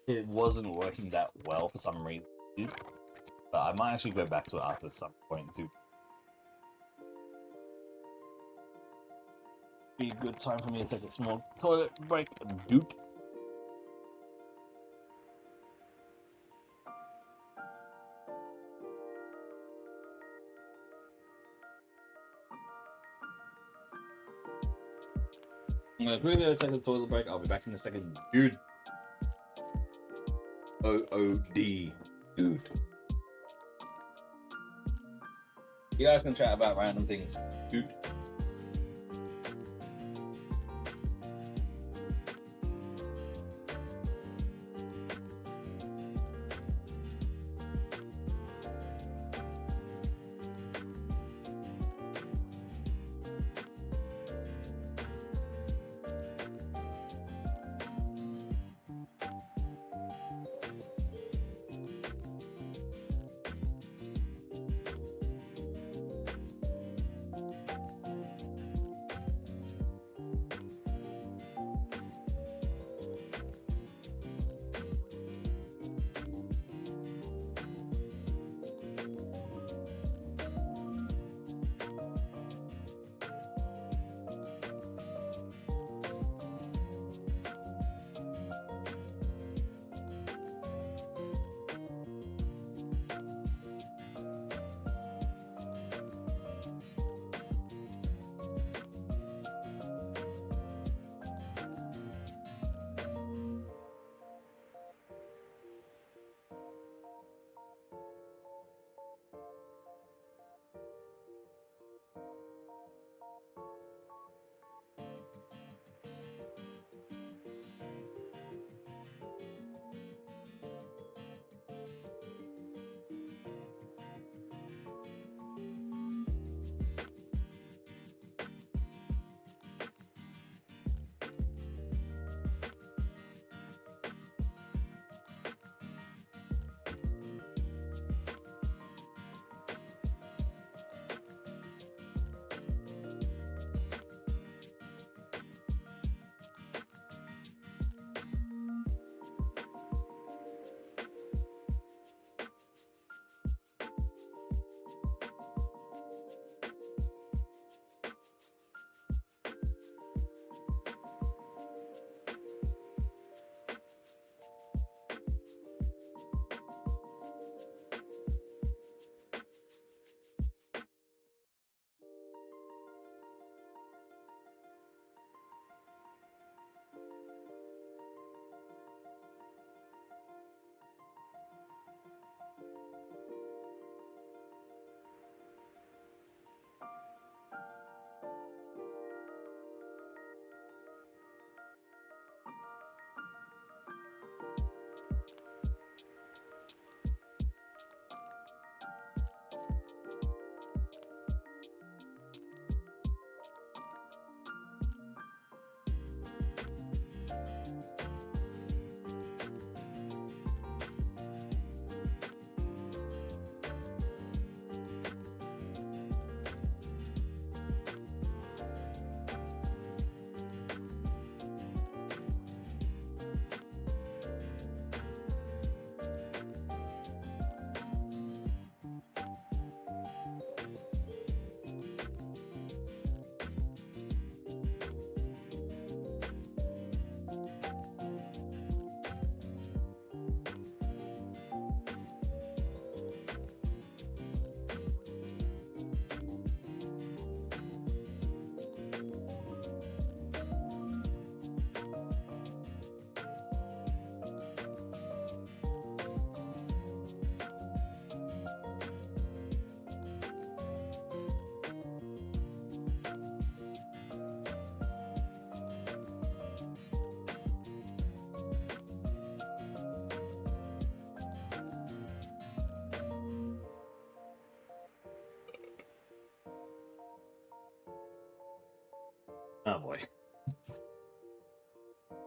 it wasn't working that well for some reason, dude. But I might actually go back to it after some point, dude. Be a good time for me to take a small toilet break, dude. I'm gonna quickly take a toilet break. I'll be back in a second, dude. OOD, dude. You guys can chat about random things, dude. Oh boy.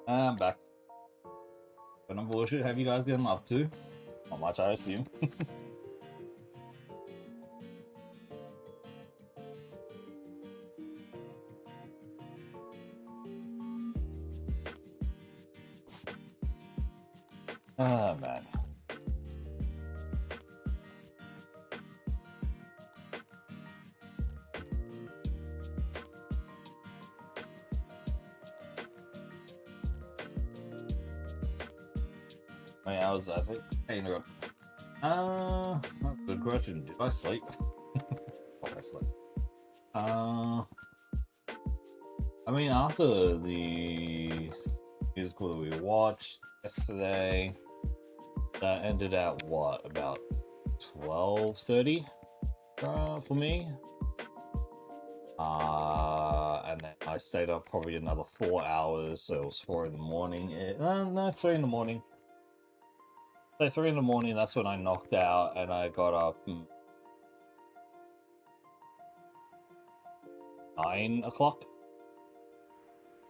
I'm back. But no bullshit, have you guys gotten up to? Not much, I assume. Ah, man. I was like, hey, no. That's a good question. Did I sleep? What did I sleep? I mean, after the musical that we watched yesterday, that ended at what, about 12:30 for me. And then I stayed up probably another 4 hours, so it was 4 in the morning. No, 3 in the morning. So 3 in the morning, that's when I knocked out, and I got up 9 o'clock.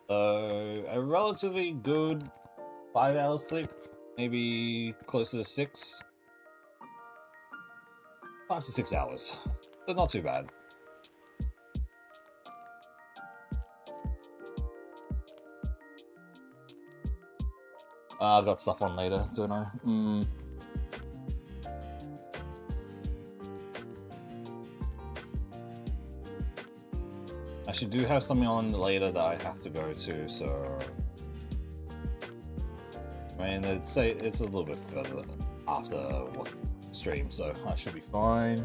So a relatively good 5 hours sleep, maybe closer to 6. 5 to 6 hours, but not too bad. I got stuff on later, don't I? Actually, do have something on later that I have to go to, so I mean, it's a little bit further after what stream, so I should be fine.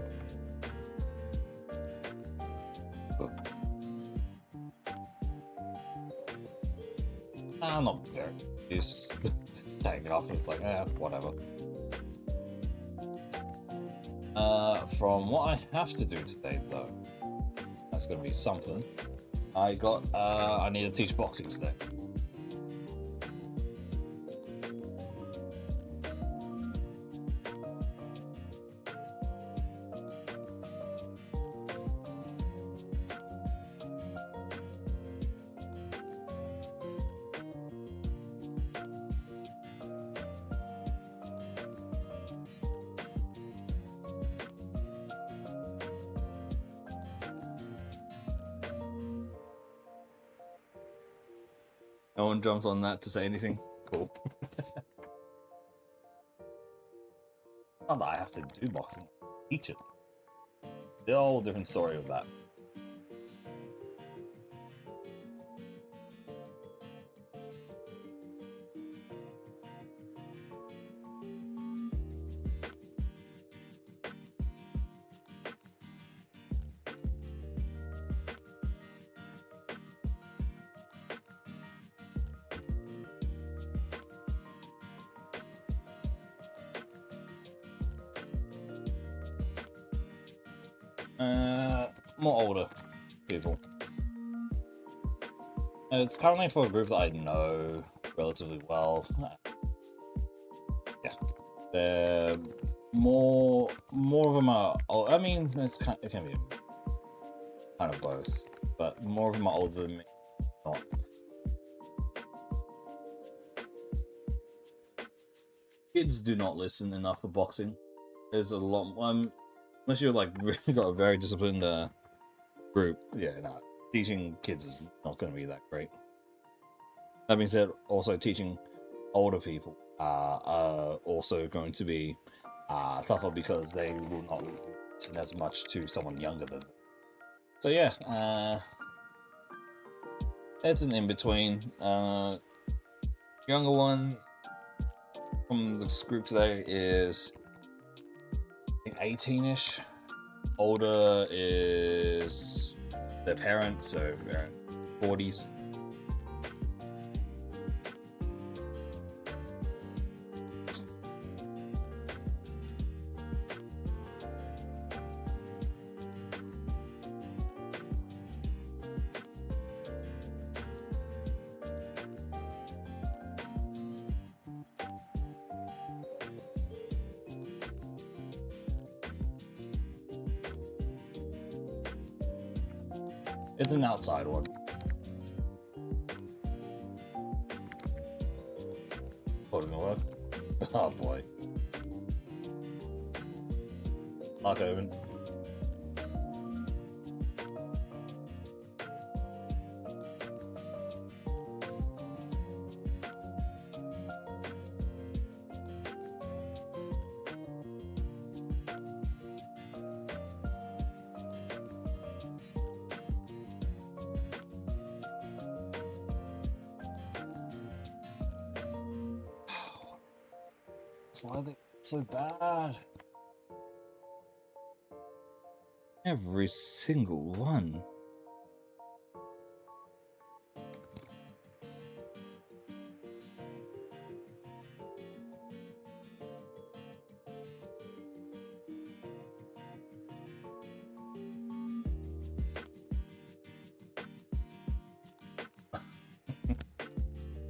I'm not very used to staying up. It's like, whatever. From what I have to do today, though, that's gonna be something. I need to teach boxing today. No one jumps on that to say anything. Cool. Not that I have to do boxing. Teach it. The whole different story of that. More older people. It's currently for a group that I know relatively well. Yeah, they're more of them are. I mean, it can be kind of both, but more of them are older than me. Not. Kids do not listen enough for boxing. There's a lot. Unless you're like really got a very disciplined group, yeah, no, teaching kids is not going to be that great. That being said, also teaching older people are also going to be tougher because they will not listen as much to someone younger than them. So yeah, it's an in-between. Younger one from this group today is 18-ish. Older is their parents, so they're in 40s. It's an outside one. probably gonna work. Oh boy. Mark Owen. Why are they so bad? Every single one.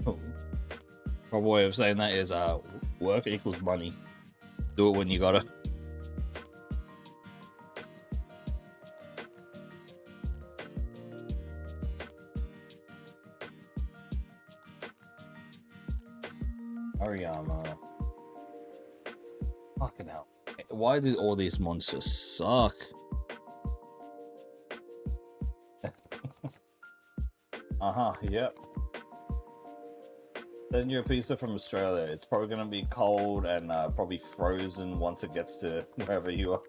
Oh. My way of saying that is work equals money. Do it when you gotta. Ariyama. Fucking hell. Why do all these monsters suck? Yep. Send you a pizza from Australia. It's probably gonna be cold and probably frozen once it gets to wherever you are.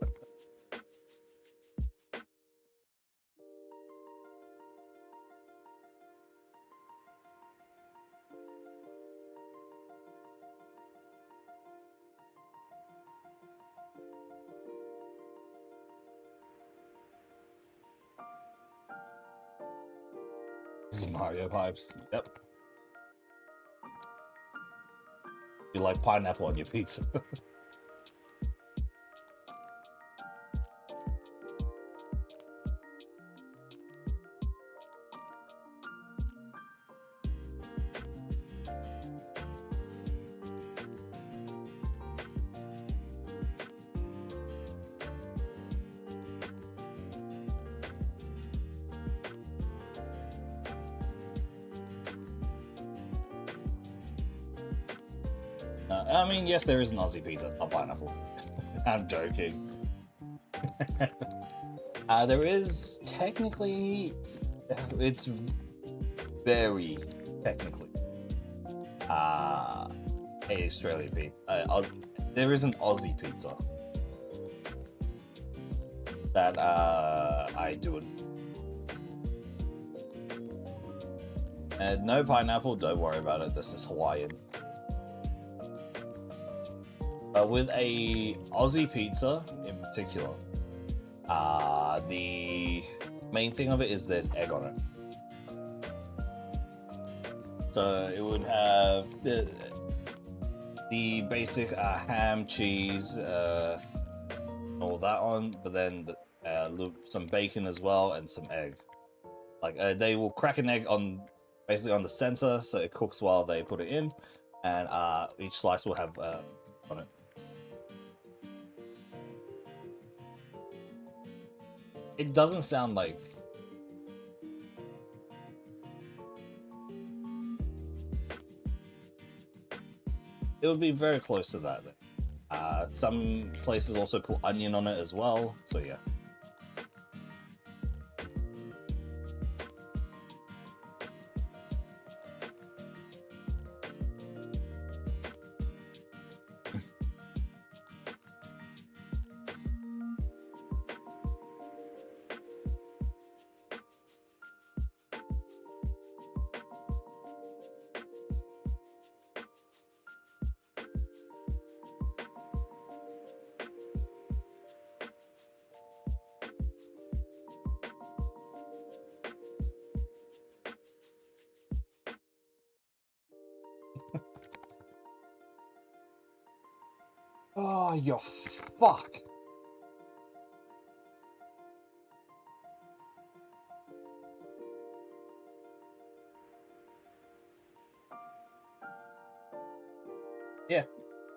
This is Mario Pipes. Yep. You like pineapple on your pizza. I mean, yes, there is an Aussie pizza, not pineapple. I'm joking. There is technically, it's very technically a Australian pizza. There is an Aussie pizza that I do. No pineapple, don't worry about it. This is Hawaiian. With a Aussie pizza in particular, the main thing of it is there's egg on it. So it would have the basic ham, cheese, all that on, but then some bacon as well and some egg. Like they will crack an egg on basically on the center, so it cooks while they put it in, and each slice will have on it. It doesn't sound like it would be very close to that. Some places also put onion on it as well, so yeah. Oh, you fuck. Yeah,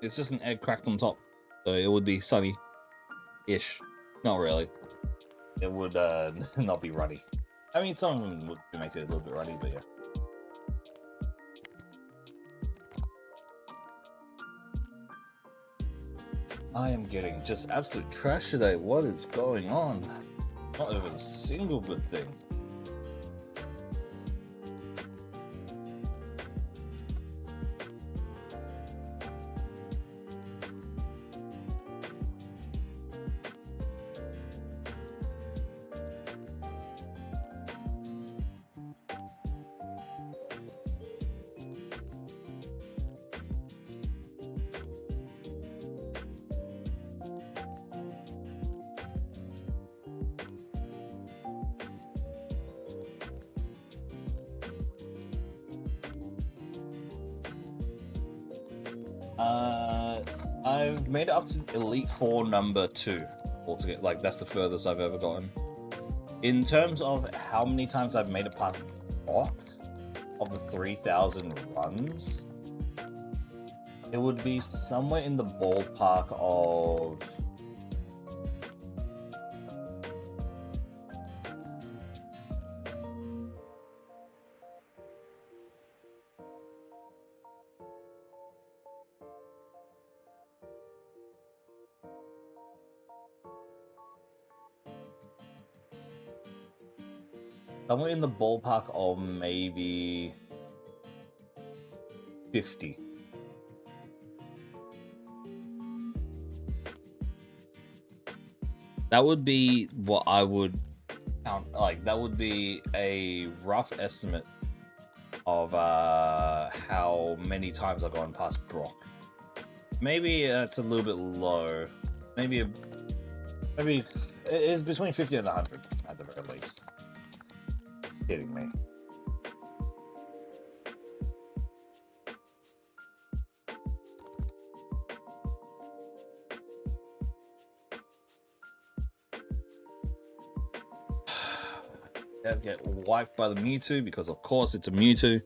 it's just an egg cracked on top. So it would be sunny-ish. Not really. It would not be runny. I mean, some of them would make it a little bit runny, but yeah. I am getting just absolute trash today. What is going on? Not even a single good thing. I've made it up to Elite Four number 2 altogether. Like, that's the furthest I've ever gotten. In terms of how many times I've made it past Brock of the 3,000 runs, it would be somewhere in the ballpark of... somewhere in the ballpark of maybe 50. That would be what I would count. Like, that would be a rough estimate of how many times I've gone past Brock. Maybe it's a little bit low. Maybe it is between 50 and 100 at the very least. Kidding me. Get wiped by the Mewtwo because of course it's a Mewtwo.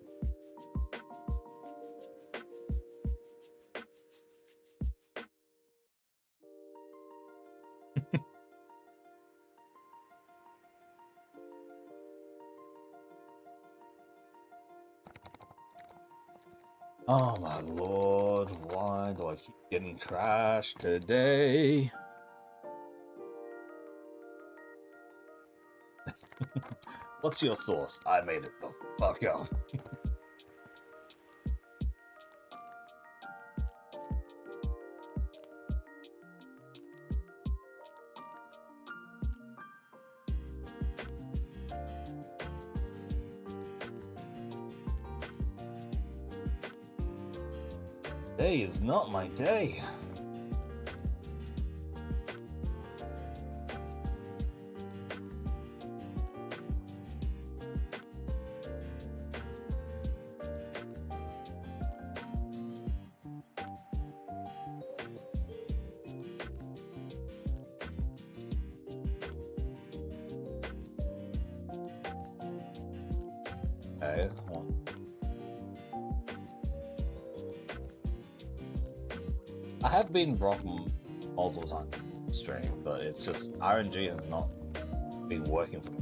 Oh my lord, why do I keep getting trashed today? What's your sauce? I made it the fuck up. Today is not my day. Okay, I have been Brock multiple times on stream, but it's just RNG has not been working for me.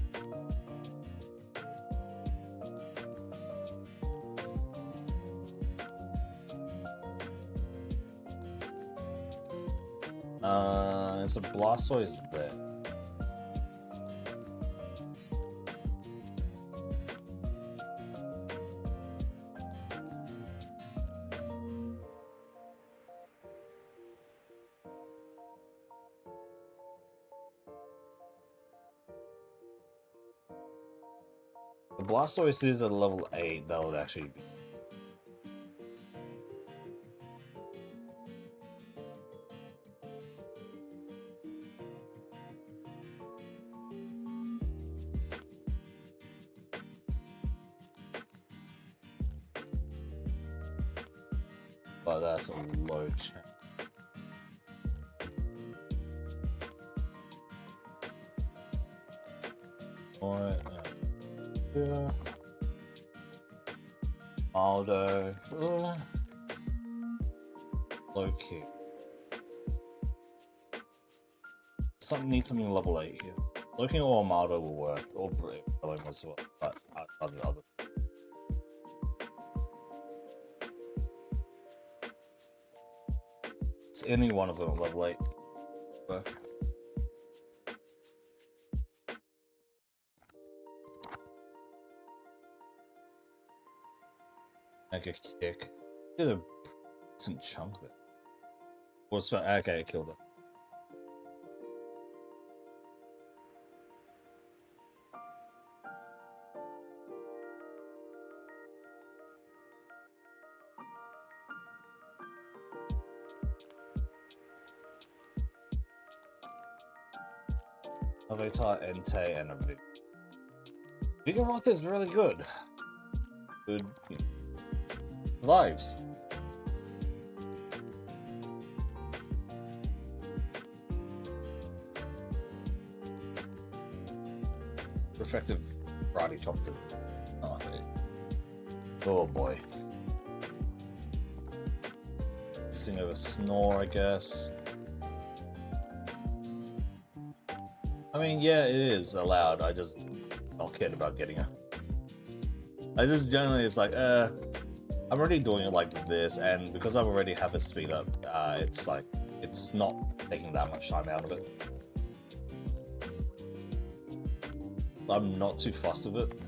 It's a Blastoise there. The Blastoise is at level 8, that would actually be. But that's a low chance. Alright, yeah. Aldo. Low kick. Needs something level 8 here. Looking at Armado will work, or Brilliant as well, but other. It's any one of them a level 8. But... Mega kick. Did a decent chunk there. What's about? Okay, I killed it. Avatar, Entei, and a Vigoroth is really good. Good lives. Effective karate chop to oh boy. Sing of a snore, I guess. I mean, yeah, it is allowed. I just don't care about getting it. I just generally, it's like, I'm already doing it like this, and because I already have it speed up, it's like, it's not taking that much time out of it. I'm not too fussed with it.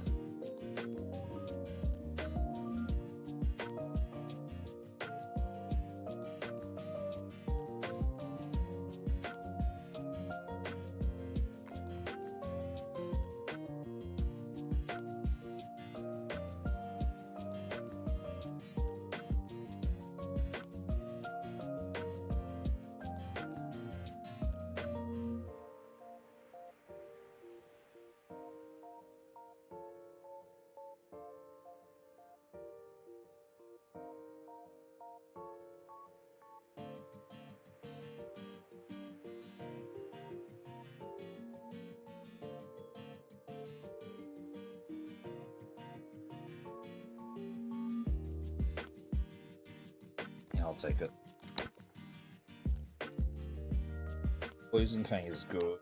I'll take it. Poison Fang is good.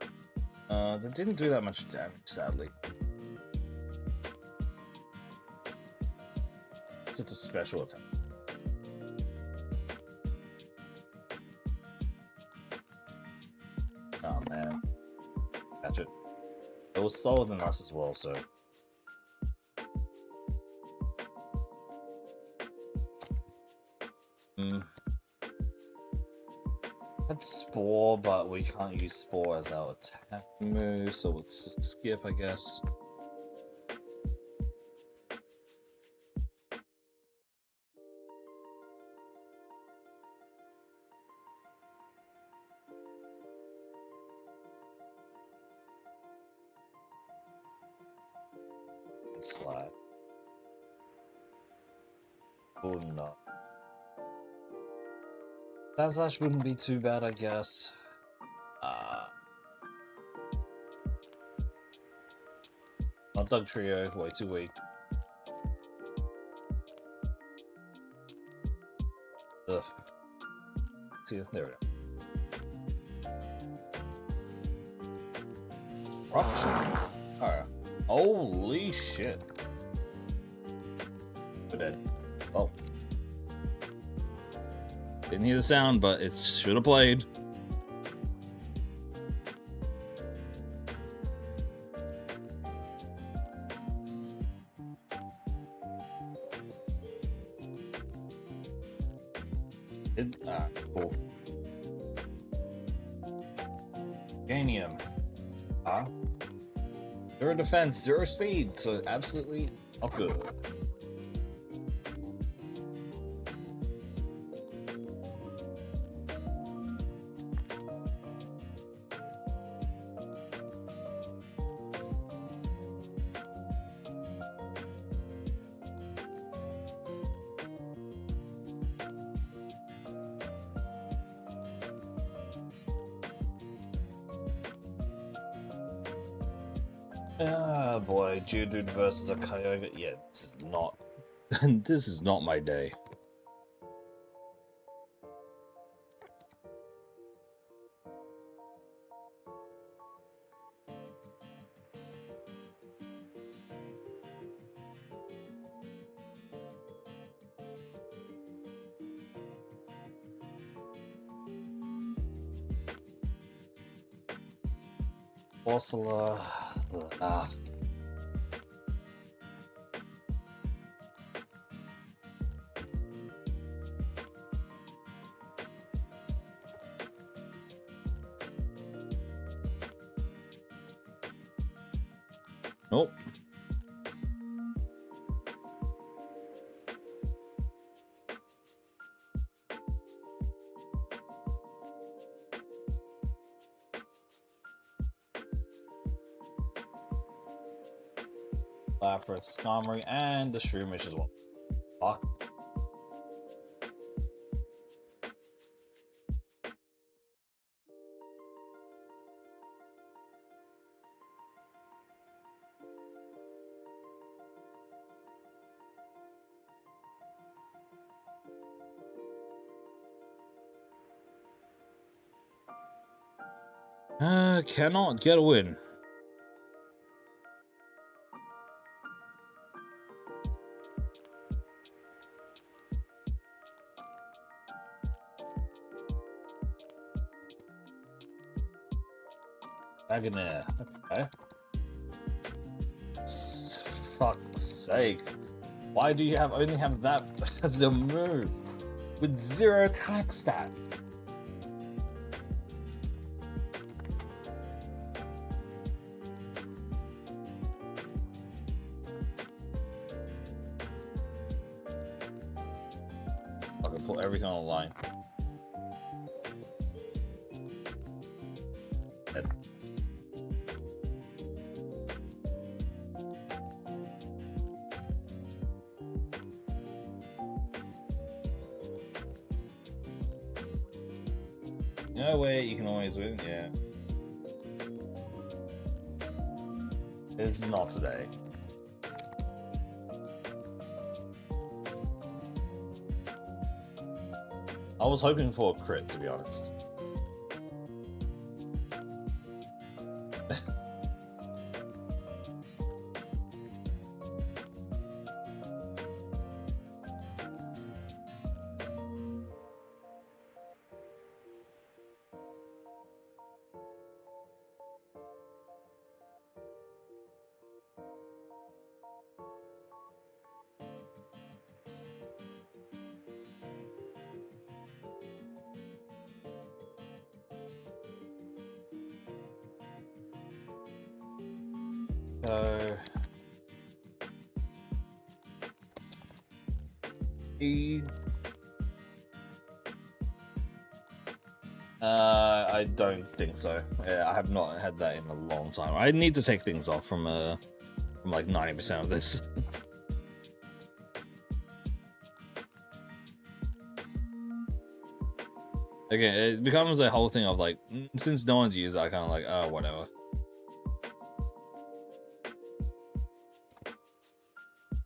That didn't do that much damage, sadly. It's a special attack. Oh man. Catch it. It was slower than us as well, so. Had Spore, but we can't use Spore as our attack move, so let's just skip, I guess. Slide. Oh no. That slash wouldn't be too bad, I guess. Not Dug Trio, way too weak. Ugh. See, there we go. Corruption. Alright. Holy shit. We're dead. Oh. Didn't hear the sound, but it should have played. Cool. Ganium. Zero defense, zero speed, so absolutely not good. Ah boy, Geodude versus a Kyogre. Yeah, this is not. This is not my day. Ursula. Ah. Nope. Lapras, Skarmory, and the Shroomish as well. Fuck. Cannot get a win. Dragonair. Okay. Fuck's sake. Why do you only have that as a move? With 0 attack stat. I can put everything on the line. No way, you can always win, yeah. It's not today. I was hoping for a crit, to be honest. So I don't think so. Yeah, I have not had that in a long time. I need to take things off from like 90% of this. Again, it becomes a whole thing of like, since no one's used it, I kind of like, oh, whatever.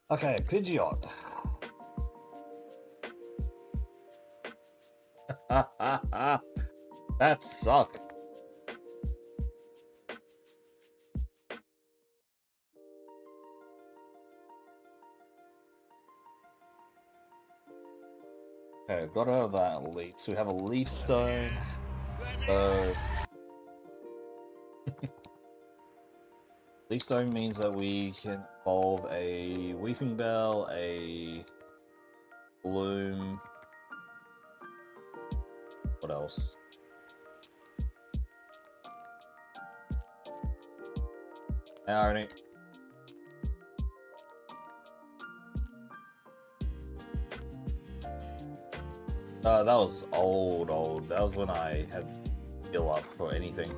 Okay, Pidgeot. That sucked. Okay, got out of that elite. So we have a Leaf Stone. Leaf Stone means that we can evolve a Weeping Bell, a Bloom. What else? Irony. That was old. That was when I had heal up for anything.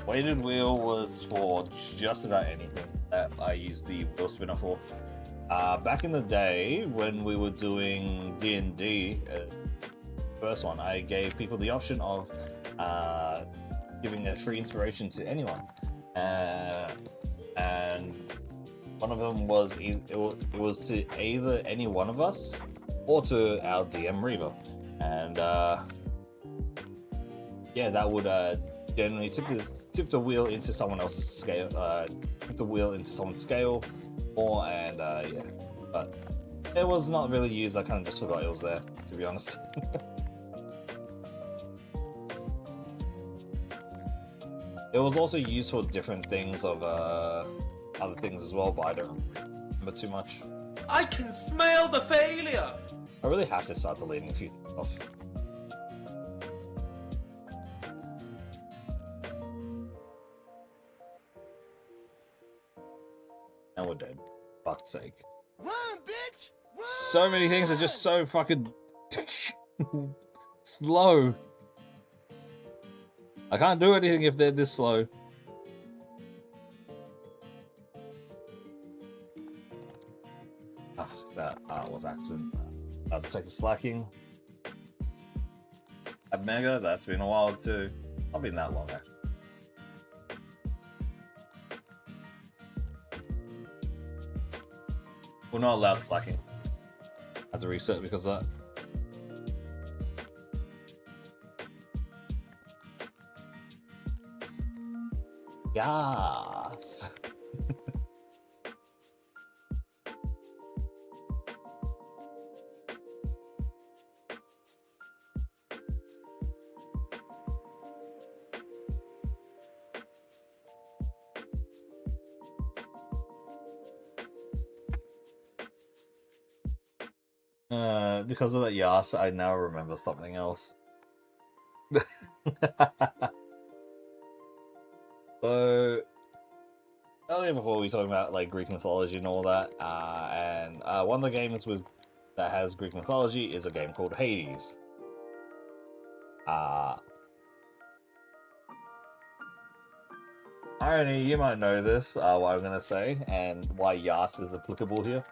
Weighted Wheel was for just about anything that I used the Wheel Spinner for. Back in the day when we were doing D&D, first one, I gave people the option of giving a free inspiration to anyone, and one of them was it was to either any one of us or to our DM Reaver, and yeah, that would generally tip the wheel into someone else's scale, tip the wheel into someone's scale, or and yeah, but it was not really used. I kind of just forgot it was there, to be honest. It was also used for different things of other things as well, but I don't remember too much. I can smell the failure! I really have to start deleting a few things off. And we're dead. Fuck's sake. Run, bitch! Run! So many things are just so fucking slow. I can't do anything if they're this slow. Ah, that was accident. The second slacking. At Mega, that's been a while too. Not been that long actually. We're not allowed slacking. Had to reset because of that. Yes. Because of that Yas, I now remember something else. So earlier before we were talking about like Greek mythology and all that, and one of the games that has Greek mythology is a game called Hades. Irony, you might know this, what I'm gonna say, and why Yas is applicable here.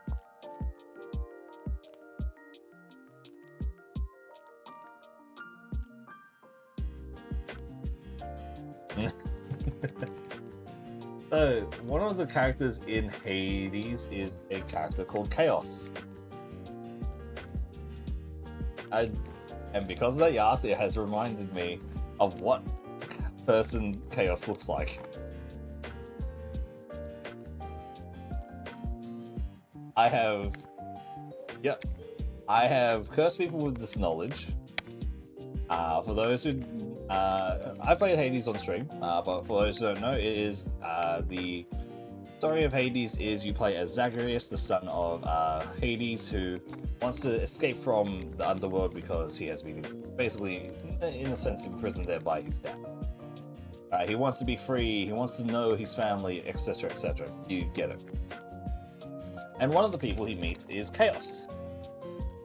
So, one of the characters in Hades is a character called Chaos. And because of that Yas, it has reminded me of what person Chaos looks like. I have cursed people with this knowledge. For those who, I played Hades on stream, but for those who don't know, it is the story of Hades is you play as Zagreus, the son of Hades, who wants to escape from the underworld because he has been basically, in a sense, imprisoned there by his dad. He wants to be free, he wants to know his family, etc., etc. You get it. And one of the people he meets is Chaos.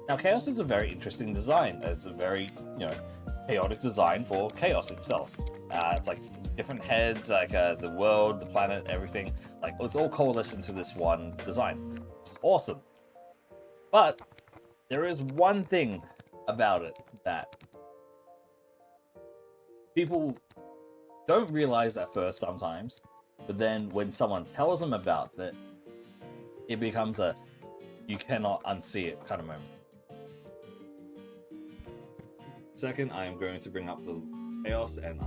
Now, Chaos is a very interesting design. It's a very, chaotic design for Chaos itself. It's like different heads, like the world, the planet, everything. Like, it's all coalesced into this one design. It's awesome. But there is one thing about it that people don't realize at first sometimes, but then when someone tells them about that, it becomes a you cannot unsee it kind of moment. Second, I am going to bring up the Chaos and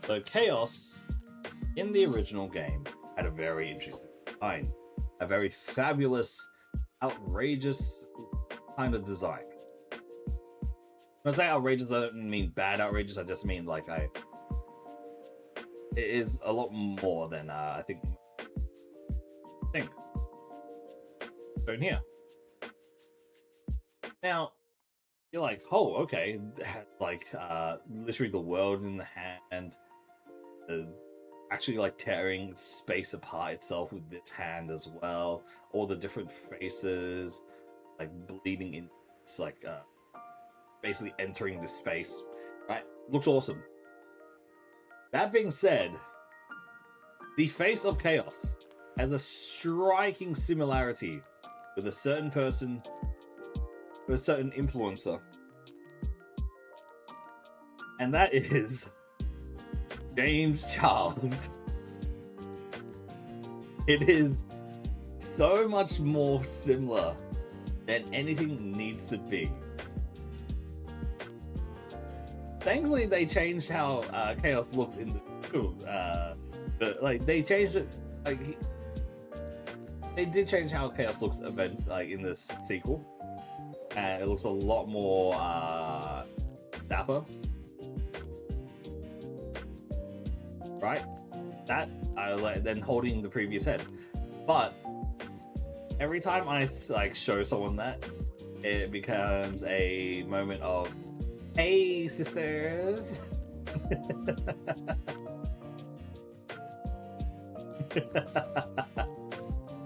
So Chaos, in the original game, had a very interesting design. A very fabulous, outrageous kind of design. When I say outrageous, I don't mean bad outrageous, I just mean like it is a lot more than I think. Shown here. Now, you're like, oh, okay, like literally the world in the hand, actually like tearing space apart itself with this hand as well. All the different faces, like bleeding in, it's like basically entering the space. Right, looks awesome. That being said, the face of Chaos has a striking similarity with a certain person, with a certain influencer, and that is James Charles. It is so much more similar than anything needs to be. thankfully they changed how Chaos looks in the but like they changed it like they did change how Chaos looks like in this sequel, and it looks a lot more dapper, right? That I like than holding the previous head, but every time I like show someone that, it becomes a moment of, hey sisters.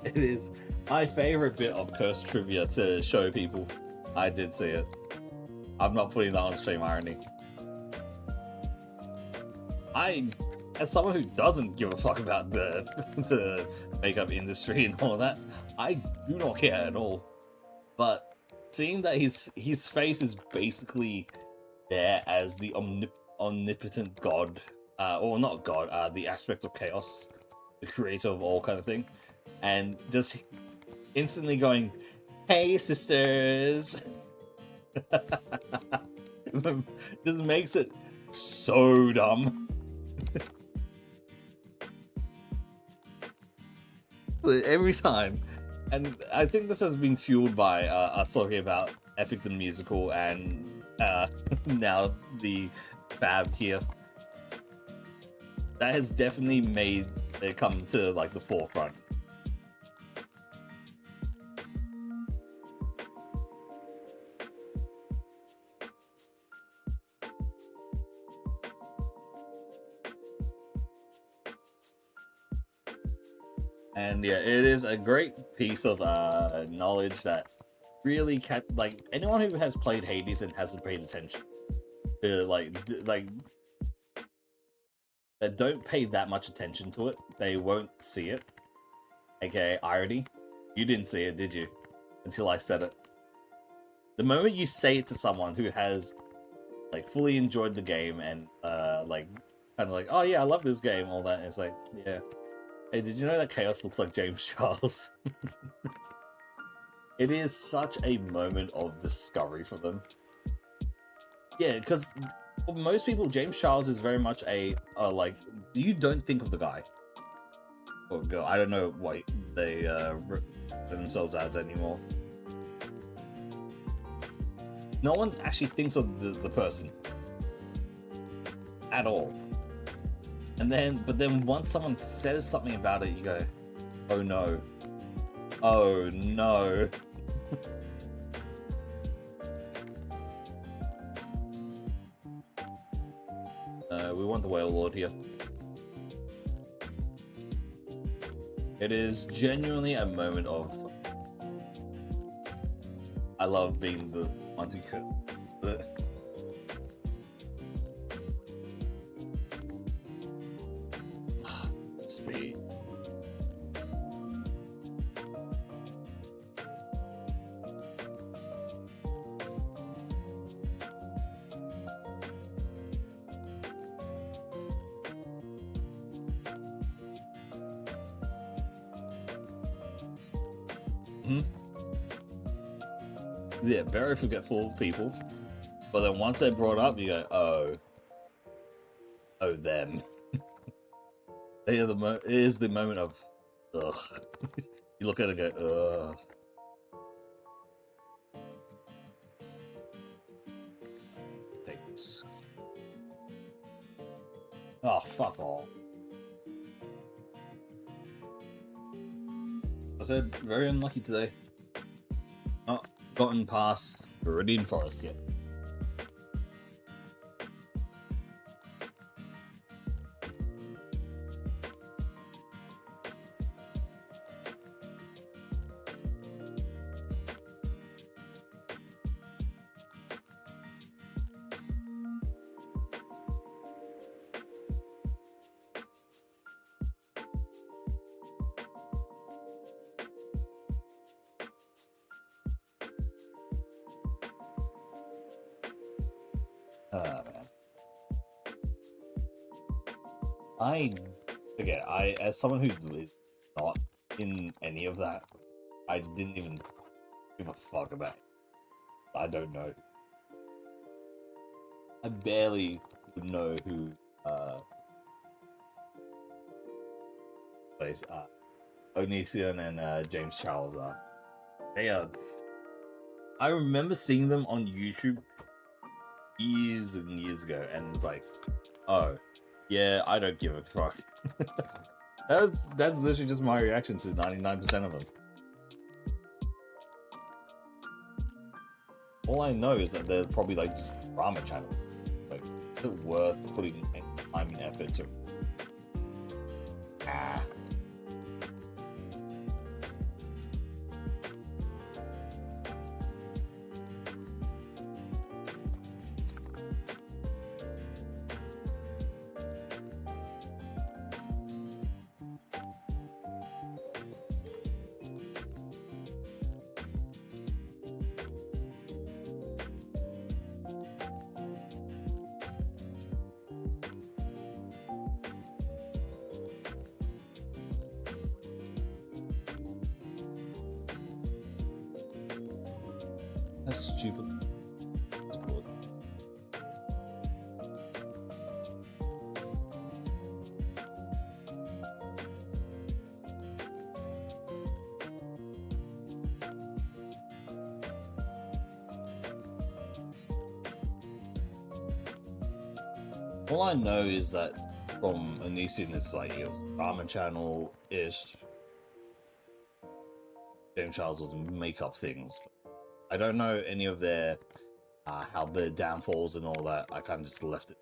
It is my favorite bit of Curse trivia to show people. I did see it. I'm not putting that on stream irony. As someone who doesn't give a fuck about the makeup industry and all that, I do not care at all. But seeing that his face is basically there as the omnipotent god, or not god, the aspect of chaos, the creator of all kind of thing, and just instantly going, "Hey sisters," just makes it so dumb. Every time. And I think this has been fueled by us talking about Epic the Musical and now the Fab here. That has definitely made it come to like the forefront. And yeah, it is a great piece of knowledge that really like anyone who has played Hades and hasn't paid attention to that don't pay that much attention to it, they won't see it. Okay, irony. You didn't see it, did you? Until I said it. The moment you say it to someone who has like fully enjoyed the game and like kind of like, oh yeah, I love this game, all that, it's like, yeah. Hey, did you know that Chaos looks like James Charles? It is such a moment of discovery for them. Yeah, because for most people, James Charles is very much a like, you don't think of the guy or girl. I don't know what they themselves as anymore. No one actually thinks of the person at all. But then once someone says something about it, you go, oh no. Oh no. We want the Whale Lord here. It is genuinely a moment of, I love being the one to cut. Sweet. Yeah, very forgetful people. But then once they're brought up, you go, oh. Oh, them. They are it is the moment of, ugh. You look at it and go, ugh. Take this. Oh, fuck all. I said, very unlucky today. Not gotten past Viridian Forest yet. As someone who was not in any of that, I didn't even give a fuck about it. I don't know. I barely know who plays Onision and James Charles are. They are. I remember seeing them on YouTube years and years ago, and it's like, oh, yeah, I don't give a fuck. That's literally just my reaction to 99% of them. All I know is that they're probably like just drama channel. Like, is it worth putting any time and effort to? Ah. That's stupid. That's cool. All I know is that from Onision, it's like it was Ramen Channel ish. James Charles was makeup things. I don't know any of their how their downfalls and all that. I kind of just left it.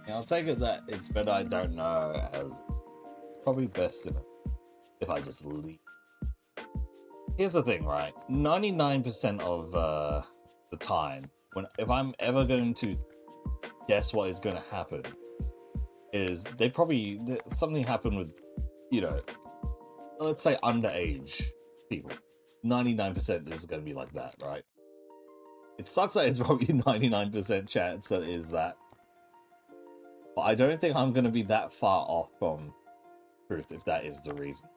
I'll take it that it's better I don't know, as probably best if I just leave. Here's the thing, right? 99% of the time, if I'm ever going to guess what is going to happen, is something happened with, you know, let's say underage people. 99% is going to be like that, right? It sucks that it's probably 99% chance that it is that. But I don't think I'm going to be that far off from truth if that is the reason.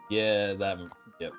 Yeah, yep.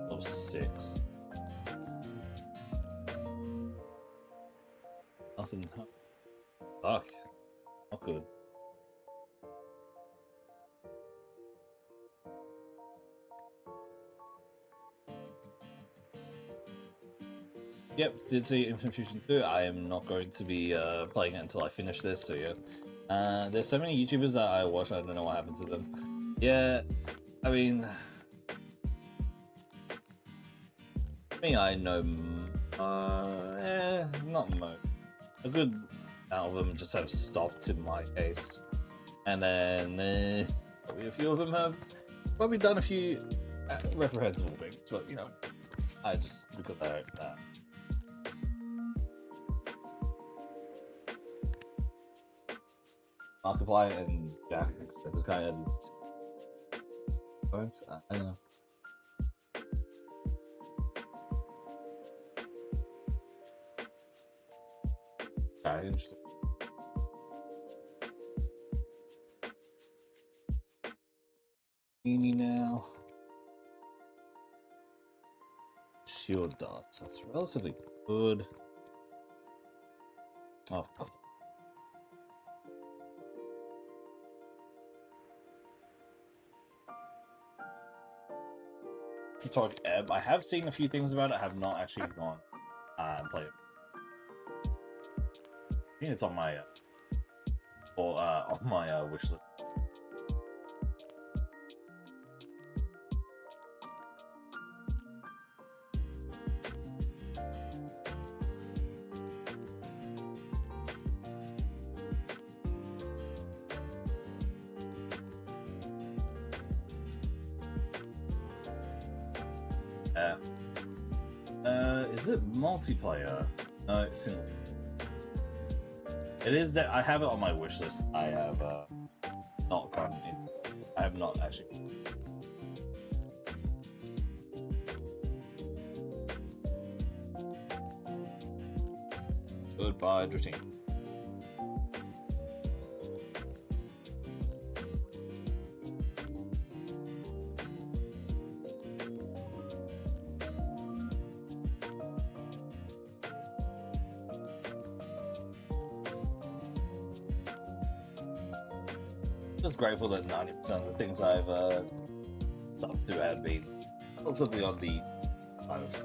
Of 6. Nothing. Fuck. Not good. Yep, did see Infinite Fusion 2. I am not going to be playing it until I finish this, so yeah. There's so many YouTubers that I watch, I don't know what happened to them. Yeah, I mean... I know... not most. A good amount of them just have stopped in my case. And then probably a few of them have probably done a few reprehensible things, but you know, because I don't. Markiplier and Jack, so it kind of. I know. Alright, interesting. Now. Shield darts. That's relatively good. Oh. To talk Ebb, I have seen a few things about it. I have not actually gone and played it. I think it's on my wish list. Is it multiplayer? No, it's single. It is that I have it on my wish list. I have not gone into. I have not actually. Goodbye, drifting. Just grateful that 90% of the things I've done to have been relatively on the kind of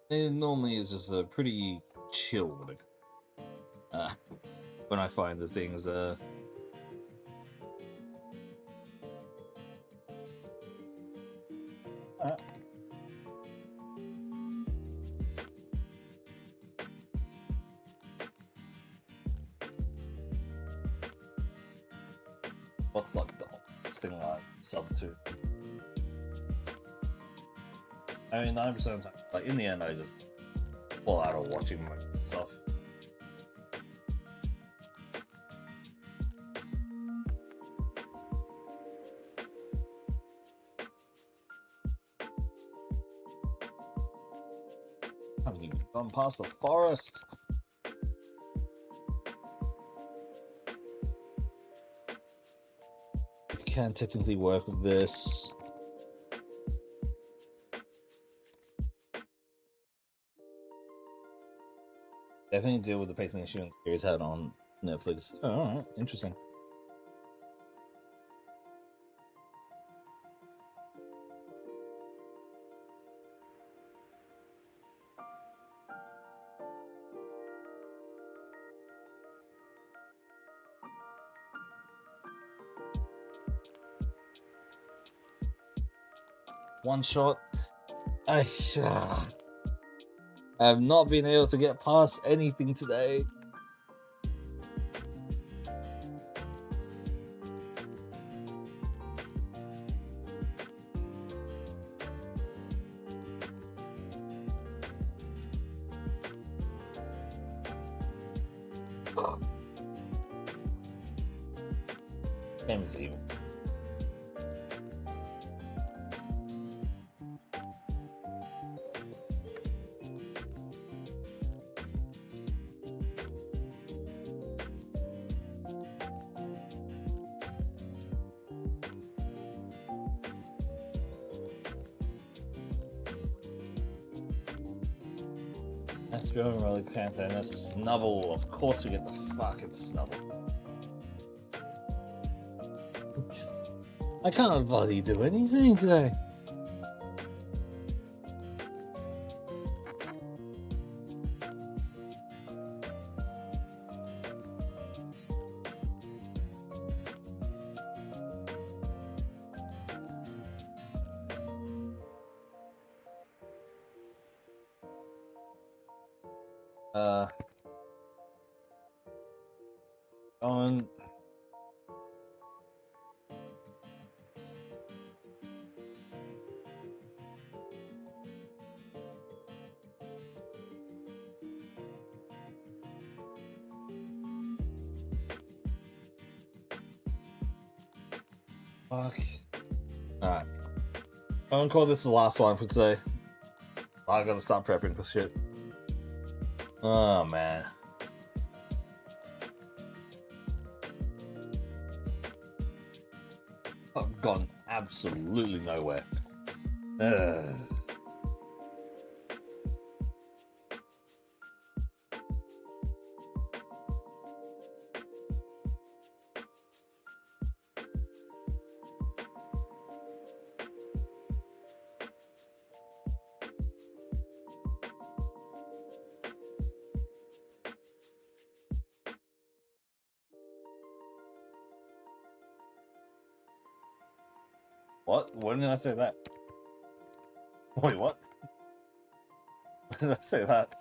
it normally is just a pretty chill when I find the things what's like the thing like sub to. I mean, 9% of the time, like in the end, I just fall out of watching my stuff. I haven't even gone past the forest. You can technically work with this. Definitely deal with the pacing issue and series had on Netflix. Oh, alright, interesting. One shot. I have not been able to get past anything today. Game is evil. Aspirin, Relicanth, and a Snubble. Of course we get the fucking Snubble. I can't bloody do anything today. On. Fuck. Alright. I'm gonna call this the last one for today. I gotta start prepping for shit. Oh man. I've gone absolutely nowhere. Ugh. What? When did I say that? Wait, what? When did I say that?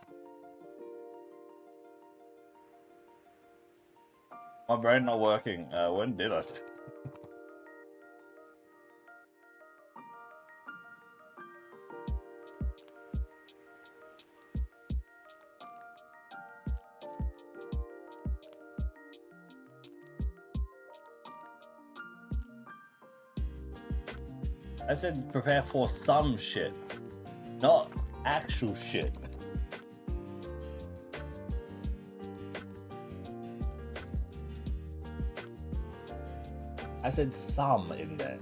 My brain not working. When did I say I said prepare for some shit, not actual shit. I said some in there.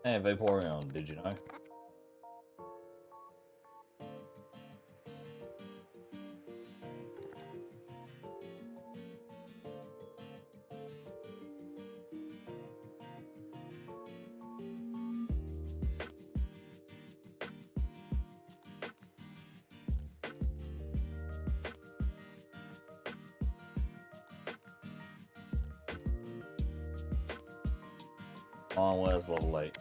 Hey, Vaporeon, did you know? Oh, where's level 8?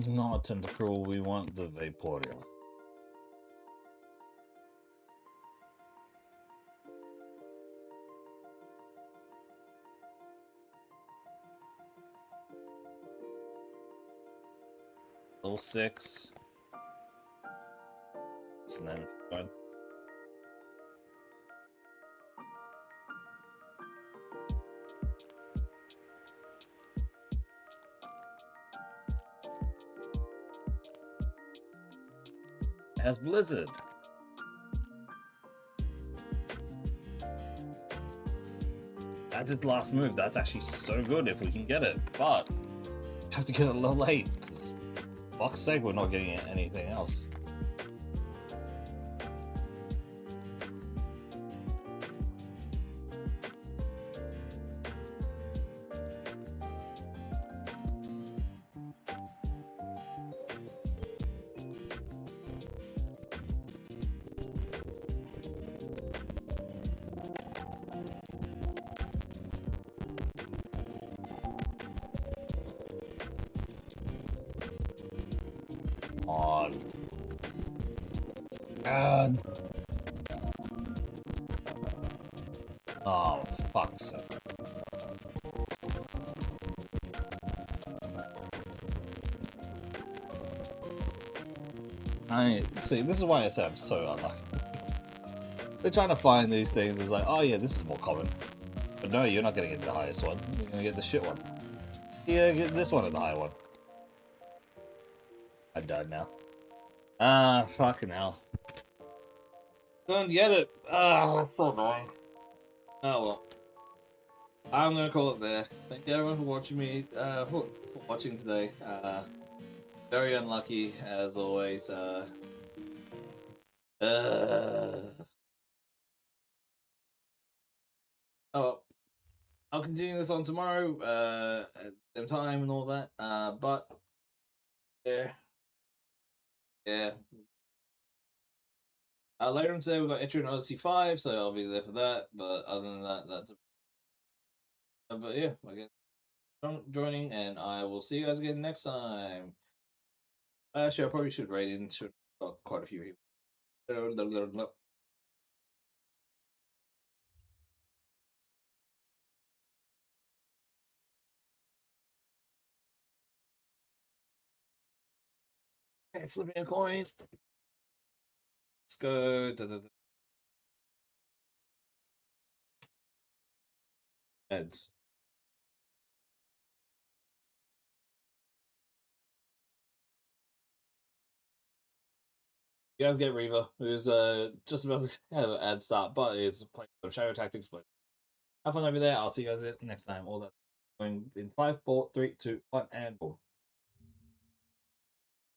Not Tentacruel, we want the Vaporeon. Level 6. And then fine. Has Blizzard. That's its last move. That's actually so good if we can get it, but have to get it level 8 because fuck's sake, we're not getting anything else. on. Oh, fuck's sake. See, this is why I say I'm so unlucky. They're trying to find these things. It's like, oh yeah, this is more common. But no, you're not gonna get the highest one. You're gonna get the shit one. Yeah, get this one at the high one. I'm done now. Ah, fucking hell. Don't get it. Ah, that's so annoying. Oh well. I'm gonna call it there. Thank you everyone for watching me. For watching today. Very unlucky as always. Oh, well. I'll continue this on tomorrow. At the same time and all that. But yeah. Later on today we've got Etrian Odyssey 5, so I'll be there for that. But other than that, that's but yeah, again, joining, and I will see you guys again next time. Actually, I probably should rate in. Should got quite a few people. Okay, flipping a coin. Let's go. Heads. You guys get Reaver, who's just about to have an ad start, but is playing some Shadow Tactics. But have fun over there. I'll see you guys next time. All that going in 5, 4, 3, 2, 1, and boom.